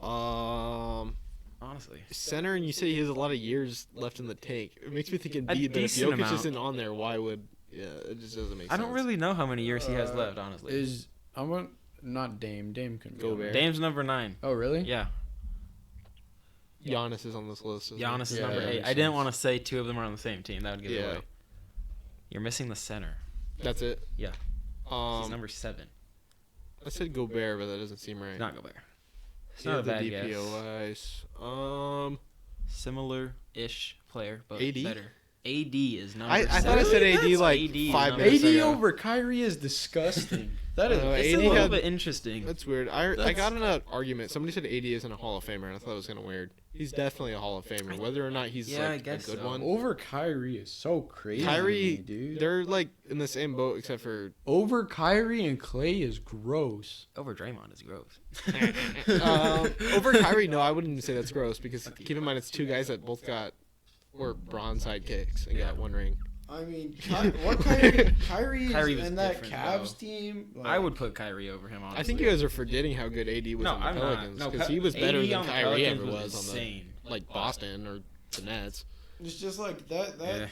Honestly. Center, and you say he has a lot of years left in the tank. It makes me think Embiid, but if decent Jokic amount. isn't on there, why would... Yeah, it just doesn't make sense. I don't really know how many years he has left, honestly. Not Dame. Dame can go there. Dame's number 9. Oh, really? Yeah. Giannis is on this list. Giannis is number 8. I didn't want to say 2 of them are on the same team. That would give it away. You're missing the center. That's it? Yeah. He's number 7. I said Gobert, but that doesn't seem right. Not Gobert. It's not a bad guess. DPOIs. Similar-ish player, but AD? better. AD is number 7. I thought I said AD like AD 5 minutes AD ago. over Kyrie is disgusting. That is It's a little bit interesting. That's weird. I got in an argument. Somebody said AD isn't a Hall of Famer, and I thought it was kind of weird. He's definitely a Hall of Famer. Whether or not he's like a good one. Over Kyrie is so crazy. Kyrie, dude. They're like in the same boat except for over Kyrie and Clay is gross. Over Draymond is gross. Over Kyrie, no, I wouldn't even say that's gross because keep in mind it's 2 guys that both were bronze sidekicks and got 1 ring. I mean, Kyrie is in that Cavs though. team. Like, I would put Kyrie over him, honestly. I think you guys are forgetting how good AD was on the Pelicans because he was better than Kyrie ever was on the Boston or the Nets. It's just like that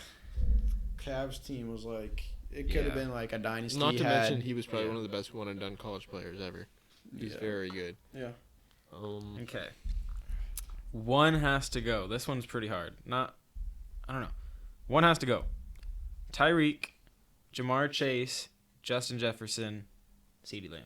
Cavs team was like it could have been like a dynasty. Not to mention he was probably one of the best one and done college players ever. He's very good. Yeah. Okay. 1 has to go. This one's pretty hard. I don't know. 1 has to go. Tyreek, Jamar Chase, Justin Jefferson, CeeDee Lamb.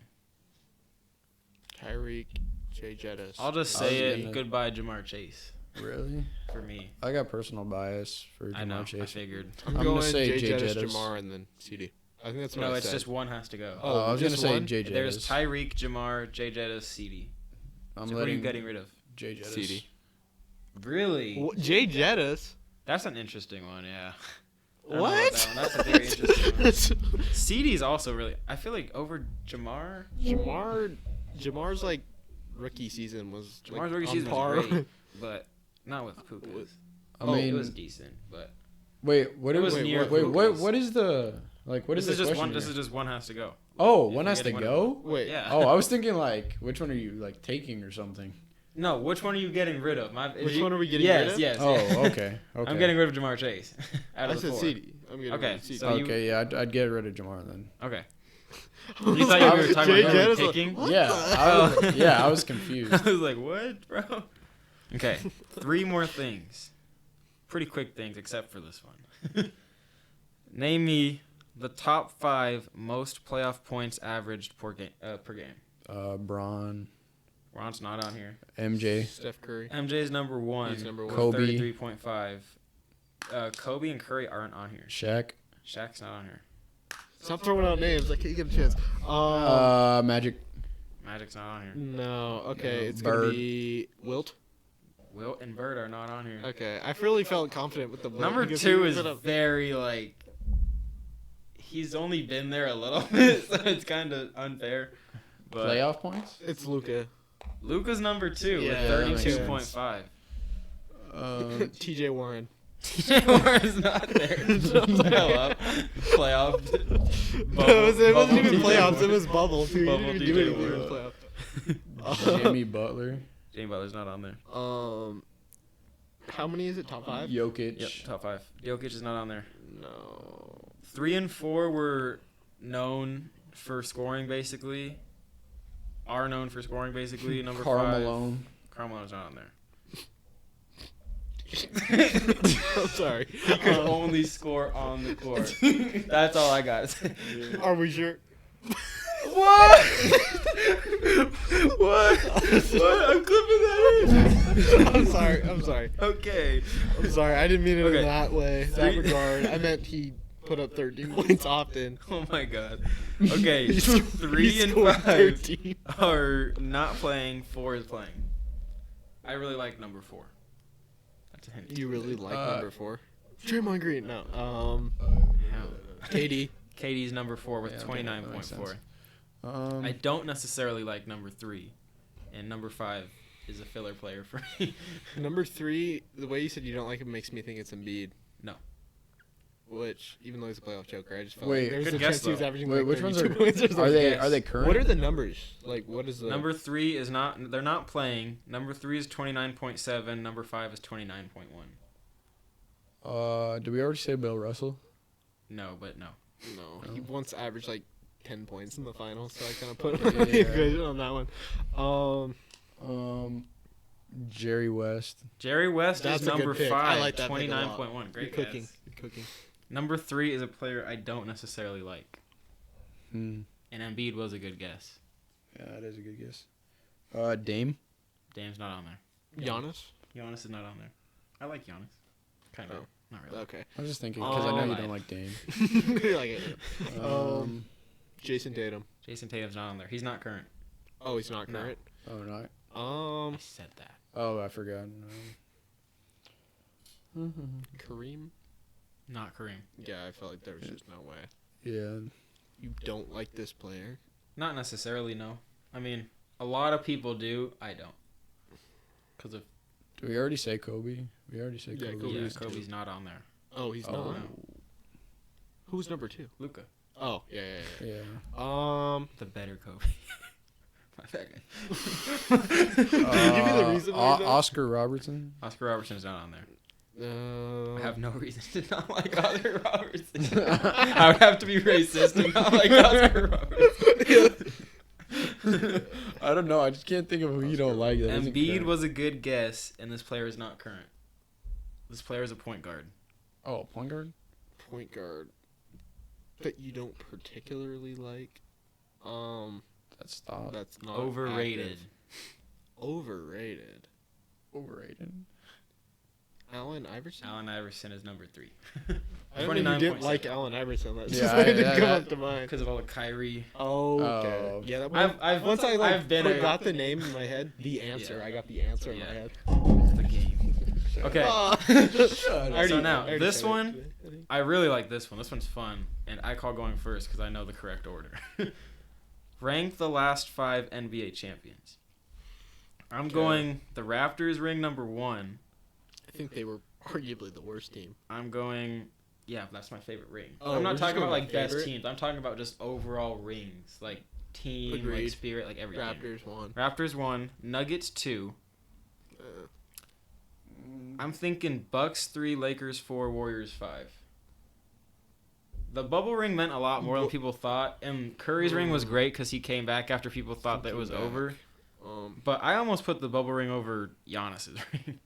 Tyreek, Jay Jettis. I'll just say it. Goodbye, Jamar Chase. Really? For me. I got personal bias for Jamar Chase. I figured. I'm going to say Jay Jettis, Jamar, and then CD. I think that's what I said. No, it's just 1 has to go. I was going to say Jay Jettis. There's Tyreek, Jamar, Jay Jettis, CD. So who are you getting rid of? Jay Jettis. CD. Really? Jay Jettis? That's an interesting one, yeah. What? That's a very interesting one. CD's also really... I feel like over Jamar... Jamar's, like, rookie season was, Jamar's rookie season was great, but not with Puka's. I mean... It was decent, but... What is the... Like, what is this just one? This is just 1 has to go. Oh, 1 has to go? Wait. Yeah. Oh, I was thinking, like, which one are you, like, taking or something? No, which one are you getting rid of? Which one are we getting rid of? Yes. Oh, okay. I'm getting rid of Jamar Chase. Out of I the said 4. CD. I'm getting rid of CD. So okay, yeah, I'd get rid of Jamar then. Okay. You thought you were talking about who we were picking? Yeah, I was confused. I was like, what, bro? Okay, 3 more things. Pretty quick things, except for this one. Name me the top 5 most playoff points averaged per game. Braun. Ron's not on here. MJ. Steph Curry. MJ's number 1. He's number 1. Kobe. 33.5. Kobe and Curry aren't on here. Shaq. Shaq's not on here. Stop throwing out names. I can't get a chance. Magic. Magic's not on here. No. Okay, it's Bird. going to be Wilt. Wilt and Bird are not on here. Okay, I really felt confident with the Wilt. Number because 2 he is put up- very, like... He's only been there a little bit, so it's kind of unfair. But Playoff points? It's Luka. Luka's number 2 Yeah, that with makes 32.5. TJ Warren. TJ Warren's not there. Playoff. It wasn't even TJ playoffs. Warren. It was bubble. Too. Bubble You didn't TJ do anything in Warren. playoff. Jimmy Butler. Jamie Butler's not on there. How many is it? Top 5? Jokic. Yep, top 5. Jokic is not on there. No. 3 and 4 were known for scoring, basically. Are known for scoring, basically. Number 5. Carmelo. Carmelo's not on there. I'm sorry. He could only score on the court. That's all I got. Are we sure? What? What? I'm clipping that in. I'm sorry. Okay. I'm sorry. I didn't mean it Okay. in that way, that 3 regard. I meant he put up 13 points often. Oh my god. Okay. He 3 and scored 5 13. are not playing. 4 is playing. I really like number 4. That's a hint. You really like number 4? Draymond Green. No. Hell. KD. KD's number 4 with Yeah, okay, that makes 29.4. sense. I don't necessarily like number 3, and number 5 is a filler player for me. Number 3, the way you said you don't like him makes me think it's Embiid. No. Which, even though he's a playoff joker, I just felt Wait, like there's good a guess, chance he was though. averaging Wait, like which ones 32 are points or something. are they current? What are the numbers? Like, what is the... Number 3 is not. They're not playing. Number 3 is 29.7. Number 5 is 29.1. Did we already say Bill Russell? No, but no. No, he once averaged like 10 points in the finals, so I kind of put him on the equation on that one. Jerry West. Jerry West That's is a good number pick. 5. I like that pick a lot. 29.1. Great Good cooking. guess. Good cooking. Number 3 is a player I don't necessarily like, Hmm. and Embiid was a good guess. Yeah, that is a good guess. Dame. Dame's not on there. Giannis? Giannis is not on there. I like Giannis. Kind of. Oh. Not really. Okay. I was just thinking because I know you Alright. don't like Dame. You're like it. Jason Tatum. Jason Tatum's not on there. He's not current. Oh, he's not No. current. Oh, not. I said that. Oh, I forgot. Kareem? Not Kareem. Yeah, I felt like there was just no way. Yeah. You don't like this player? Not necessarily, no. I mean, a lot of people do. I don't. Because of Did we already say Kobe? We already said Yeah, Kobe. Kobe. yeah, is two. Kobe's not on there. Oh, he's Oh, not. no. Who's number 2? Luka, Oh, yeah. Yeah. the better Kobe. My bad. Give me the reason why you don't- Oscar Robertson. Oscar Robertson's not on there. I I have no reason to not like Oscar Robertson. I would have to be racist and not like Oscar Robertson. I don't know. I just can't think of who you don't like. That isn't Embiid current. was a good guess, and this player is not current. This player is a point guard. Oh, point guard. point guard that you don't particularly like. That's stop. That's not Overrated. active. Overrated. Overrated. Allen Iverson. Allen Iverson is number 3. I didn't know you didn't 29.7. like Allen Iverson. That's Yeah, just why it didn't yeah, come that- up to mind. Because of all the Kyrie. Oh, okay. Oh. Yeah, that I've once been a- got the name in my head, the answer. Yeah. I got the answer in Yeah. my head. The game. Okay. So now, this one, I really like this one. This one's fun, and I call going first because I know the correct order. Rank the last 5 NBA champions. I'm going the Raptors ring number 1. I think they were arguably the worst team. I'm going, yeah, that's my favorite ring. Oh, I'm we're not just talking about going like best favorite? teams. I'm talking about just overall rings, like team, like Agreed. spirit, like everything. Raptors won. Raptors 1, Nuggets 2, I'm thinking Bucks 3, Lakers 4, Warriors 5. The bubble ring meant a lot more than people thought, and Curry's ring was great because he came back after people thought that it was over. But I almost put the bubble ring over Giannis's ring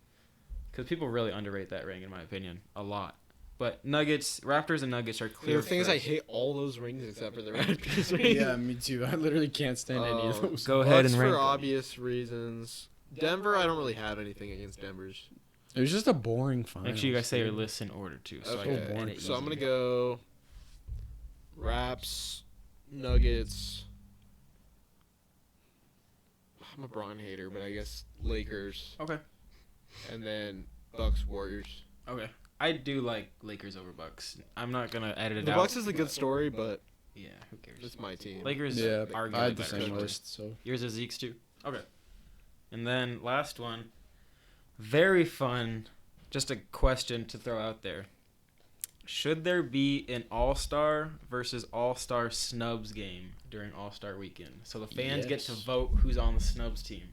because people really underrate that ring, in my opinion, a lot. But Raptors and Nuggets are clear. The thing is, I hate all those rings except for the Raptors ring. Yeah, me too. I literally can't stand any of those. Go ahead and rank for them. obvious reasons. Denver, I don't really have anything against Denver's. It was just a boring final. Make sure you guys say your lists in order too. So Okay, so I'm gonna go Raps, Nuggets. I'm a Bron hater, but I guess Lakers. Okay. And then Bucks, Warriors. Okay. I do like Lakers over Bucks. I'm not gonna edit it The out. Bucks is a good story, but Yeah, who cares? it's my team. Lakers Yeah, are I had the better. same list, so. Yours is Zeke's too. Okay. And then last one, very fun. Just a question to throw out there. Should there be an All-Star versus All-Star snubs game during All-Star weekend? So the fans get to vote who's on the snubs team.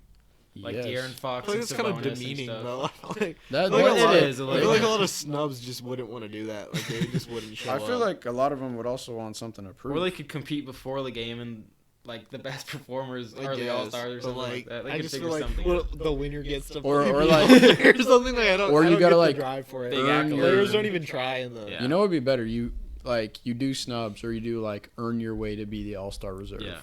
Like De'Aaron Fox I and think it's kind of Sabonis demeaning, and though. stuff. Like, That, I feel like that it it is. is. I feel like a lot of snubs just wouldn't want to do that. Like they just wouldn't show I up. feel like a lot of them would also want something to prove. Or they could compete before the game and like the best performers I are the guess, All-Stars or but, something like that. They I could just figure feel like something out. the winner gets to Or be like- or something like I don't. or I you don't gotta, get like, the drive for it. big earn accolades. Players don't even try in the. Yeah. You know what would be better? You do snubs, or you do like earn your way to be the All-Star reserve. Yeah.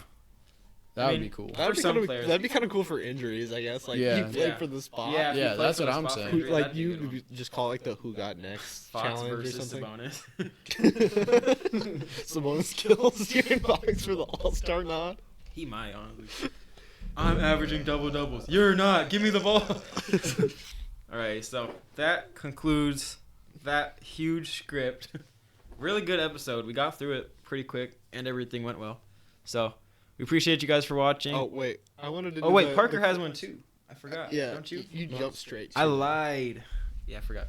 That I would mean, be cool. That'd be some kinda, players. that'd be kind of cool for injuries, I guess. Like Yeah. you played Yeah. for the spot. Yeah, if you Yeah, play that's for what the I'm spot saying. for injury, Like that'd be a good one. you just call like the who got next Fox challenge or versus something. Sabonis. Sabonis kills De'Aaron Fox for the All-Star nod. He might, honestly. I'm averaging double-doubles. You're not. Give me the ball. All right, so that concludes that huge script. Really good episode. We got through it pretty quick, and everything went well. So we appreciate you guys for watching. Oh wait, I wanted to. Oh, wait, Parker has one too. I forgot. Yeah, Don't you? You jumped straight. I lied. Yeah, I forgot.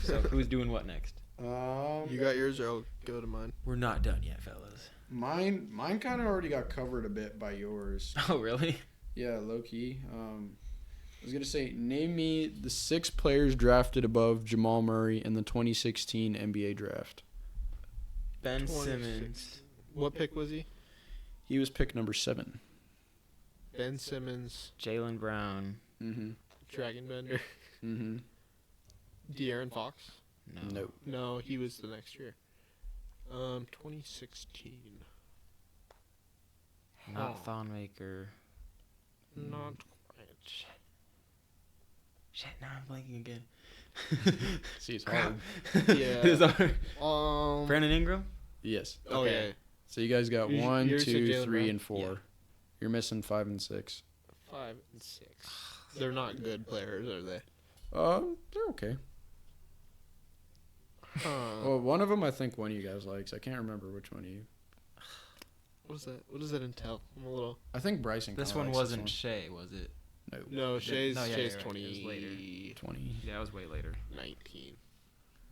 So who's doing what next? You got yours, or I'll go to mine. We're not done yet, fellas. Mine kind of already got covered a bit by yours. Oh, really? Yeah, low key. I was gonna say, name me the 6 players drafted above Jamal Murray in the 2016 NBA draft. Ben 26. Simmons. What pick was he? He was pick number 7. Ben Simmons, Jaylen Brown. Mm-hmm. Dragon Bender, Mm-hmm. De'Aaron Fox. No. Nope. No, he was the next year. 2016. Not Thonmaker. Not quite. Shit, now I'm blanking again. See, it's Crap. hard. Yeah. Who's our- Brandon Ingram? Yes. Oh Okay. yeah. So you guys got You- 1, yours said 2, Jaylen 3, Brown? and 4. Yeah. You're missing 5 and 6. 5 and 6. They're not good players, are they? They're okay. Huh. Well, one of them I think one of you guys likes. I can't remember which one of you. What is that? What does that entail? I'm a little. I think Bryson. This kinda one likes wasn't Shea, was it? No. No, Shay's no, yeah, Shay's you're right. 20. It was later. 20. Yeah, it was way later. 19.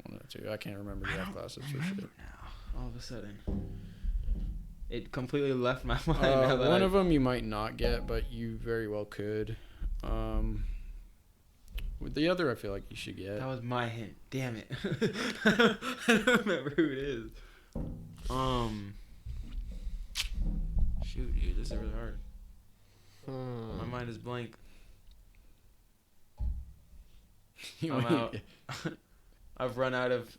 One or two. I can't remember I draft don't classes for remember shit. now. All of a sudden, it completely left my mind. now that One of them you might not get, but you very well could. With the other, I feel like you should get. That was my hint. Damn it. I don't remember who it is. Shoot, dude, this is really hard. My mind is blank. I'm out. I've run out of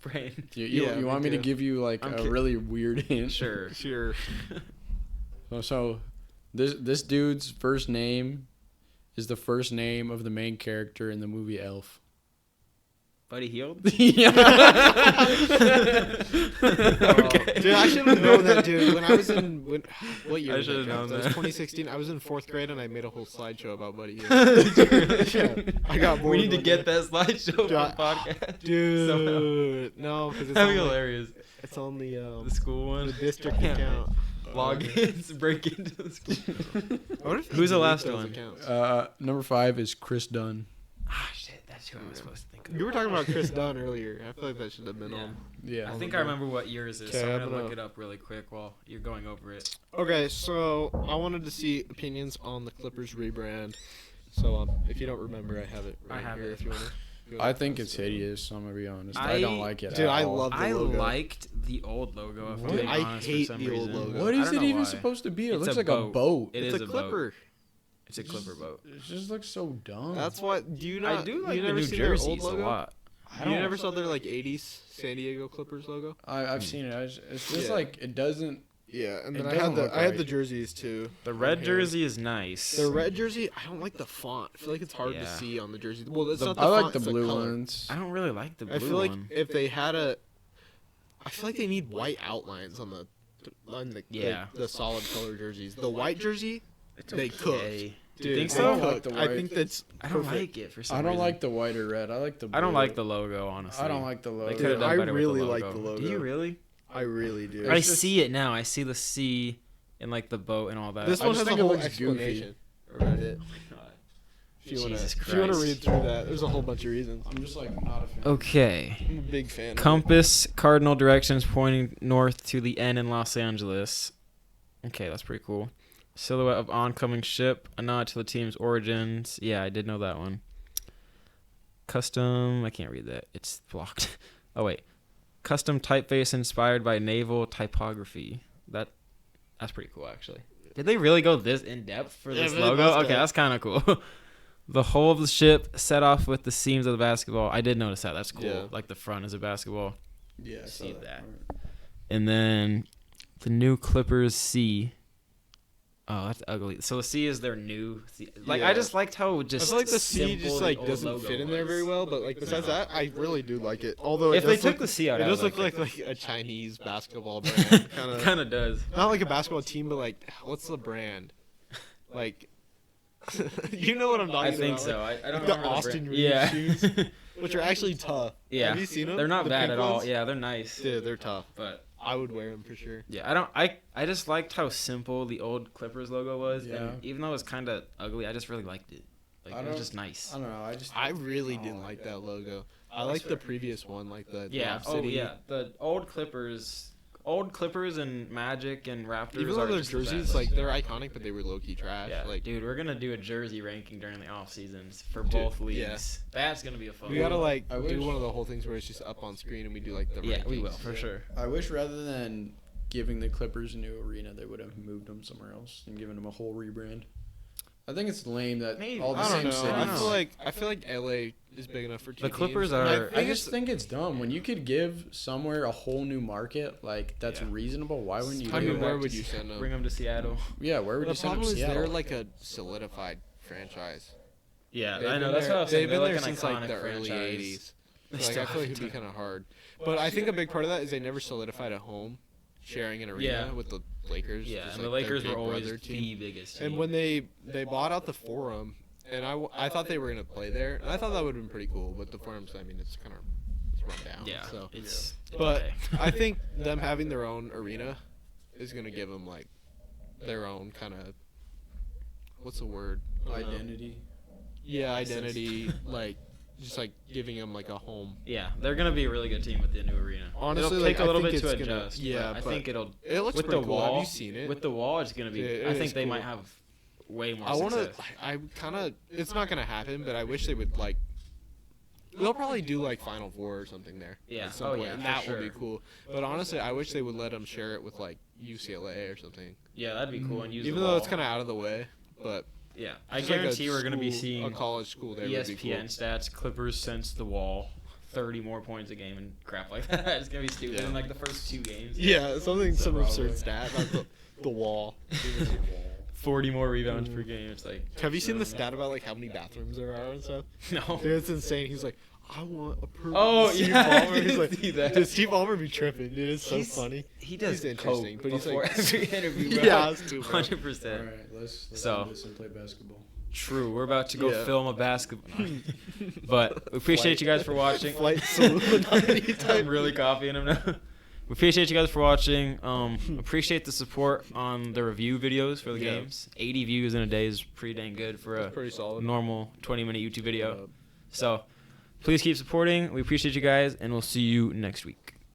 brain. You want me to give you like a really weird hint? Sure. So this dude's first name is the first name of the main character in the movie Elf. Buddy Healed? Yeah. Okay. Dude, I should have known that, dude. When I was in what year? I was that, should've known That was that. 2016. I was in 4th grade and I made a whole slideshow about Buddy Hield. I got bored. We need to one get day. that slideshow for Dude, the podcast. Dude, no, because it's That'd be on hilarious. it's on the The school one. the district Yeah. account. Logins, break into the school. I wonder if they Who's the delete last those one? accounts. Number 5 is Chris Dunn. Ah, shit, that's who I was supposed to think of. You were talking about Chris Dunn earlier. I feel like that should have been Yeah. on. Yeah. I think I remember what yours is, so Okay, I'm I'm going to gonna- look it up really quick while you're going over it. Okay, so I wanted to see opinions on the Clippers rebrand. So if you don't remember, I have it right I have here it. if you want to. I think it's hideous. I'm gonna be honest. I don't like it. Dude, at I all. love the I logo. liked the old logo. If I'm Dude, being I honest, hate for some the old reason. logo. What I is don't it know even why. supposed to be? It It's looks a like a boat. It It's is a a clipper. boat. It's a clipper boat. It just looks so dumb. That's why. Do you not? I do like you the never New seen their old jerseys a logo? lot. I You don't. never saw their like '80s San Diego Clippers logo? I've seen it. It's just Yeah. like it doesn't. Yeah, and It then I doesn't had look the right. jerseys too. The red Okay. jersey is nice. The red jersey, I don't like the font. I feel like it's hard to Yeah. see on the jersey. Well, it's The- not the I font, like the it's blue color. ones. I don't really like the blue I feel like one. if they had a, I feel like they need white outlines on the solid color jerseys. The white jersey, It's they okay. dude, Think they so? I don't like cooked. the I white. think that's I don't perfect. like it for some I don't reason. like the white or red. I like the. Blue. I don't like the logo, honestly. I don't like the logo. They could have Dude, done I better with really the like logo. the logo. Do you really? I really do. I It's just- see it now. I see the C and like the boat and all that. This I one just has a think it whole looks explanation. About it. If you wanna, Jesus if you wanna Christ. read through that, there's a whole bunch of reasons. I'm just like not a fan. Okay. I'm a big fan. of it. Compass cardinal directions pointing north to the N in Los Angeles. Okay, that's pretty cool. Silhouette of oncoming ship, a nod to the team's origins. Yeah, I did know that one. Custom, I can't read that. It's blocked. Oh wait. Custom typeface inspired by naval typography. That's pretty cool actually. Did they really go this in depth for this Yeah, they logo? must Okay, have. that's kind of cool. The hull of the ship set off with the seams of the basketball. I did notice that. That's cool. Yeah. Like the front is a basketball. Yeah, I saw See that. part. And then the new Clippers C. Oh, that's ugly. So the C is their new C. Like Yeah. I just liked how I just feel like the C simple just the like old doesn't logo fit in there very was. well, but like besides that, I really do like it. Although it If they does took look, the C out, it I does would look like like a Chinese basketball brand, kind of. Kind of does. Not like a basketball team, but like what's the brand? Like, you know what I'm talking I think about? so. I don't like the remember Austin brand. Reed Yeah. shoes, which are actually tough. Yeah. Have you seen them? They're not The bad pink at all. ones? Yeah, they're nice. Dude, they're tough. But I would wear them for sure. yeah, I just liked how simple the old Clippers logo was. Yeah. And even though it was kind of ugly, I just really liked it. Like I it was don't- just nice. I don't know. I really don't didn't like that logo. I like the previous one, like the Yeah. Lob Oh City. yeah. The old Clippers and Magic and Raptors. Even though are their just the jerseys, best. like they're iconic, but they were low key trash. Yeah, Like dude, we're gonna do a jersey ranking during the off seasons for Dude, both leagues. yeah. That's gonna be a fun. we gotta one. like I do wish- one of the whole things where it's just up on screen and we do like the Yeah, rankings. we will for sure. I wish rather than giving the Clippers a new arena, they would have moved them somewhere else and given them a whole rebrand. I think it's lame that Maybe. all the I same don't know. cities. I don't know. I feel like LA is big enough for two The Clippers teams. And are- I think just think it's dumb when you could give somewhere a whole new market like that's Yeah. reasonable. Why wouldn't you? I do mean, it? where would you send them? Bring them to Seattle. Yeah, where would The you send them? problem is Seattle? they're like a solidified franchise. Yeah, They've I know. been That's there- what I was saying. They've been They're there like an since like iconic the early franchise. '80s. They So, like, still I feel like have it'd be to. kind of hard. But I think a big part of that is they never solidified a home sharing an arena Yeah. with the Lakers. Yeah, just and the like their Lakers were big always brother team. the biggest team. And when they bought out the Forum, and I thought they were gonna play there, and I thought that would have been pretty cool. But the Forum's, I mean, it's kind of run down. yeah, So, it's but okay. I think them having their own arena is gonna give them like their own kind of what's the word? I don't know. identity. Yeah, identity. Like just like giving them like a home. Yeah, they're gonna be a really good team with the new arena. Honestly, it'll like, take a I little think bit to it's gonna- adjust. yeah, but I but think it'll. It looks With pretty the cool. wall, Have you seen it? With the wall, it's gonna be. Yeah, it I think is they cool. might have way more I want to. success. I kind of. It's not gonna happen, but I wish they would like. They'll probably do like Final Four or something there. Yeah. At some Oh, point, yeah, and for that would be sure. cool. But honestly, I wish they would let them share it with like UCLA or something. Yeah, that'd be cool. And use Even the though it's wall. kind of out of the way, but Yeah, I just like a guarantee we're gonna be school- seeing a college school there. ESPN Would be cool. stats. Clippers since the wall. 30 more points a game and crap like that. It's gonna be stupid Yeah. in like the first 2 games. Yeah, some Probably. absurd stat about the wall. 40 more rebounds per game. It's like. Have you seen the stat about like how many bathrooms there are and stuff? No. Dude, it's insane. He's like, I want a perfect. Oh, Steve yeah, I Ballmer. He's did like, see that. Dude, Steve Ballmer be tripping, dude. It's so He's- funny. He does He's interesting, coke but he's before like- every interview. Bro. Yeah, it's too bad. 100%. All right, let's So- end this and play basketball. True. We're about to go Yeah. film a basketball. But we appreciate you guys for watching. Flight Illuminati type. I'm really copying him now. We appreciate you guys for watching. Appreciate the support on the review videos for the Yeah. games. 80 views in a day is pretty dang good for a Pretty solid. normal 20-minute YouTube video. So please keep supporting. We appreciate you guys, and we'll see you next week.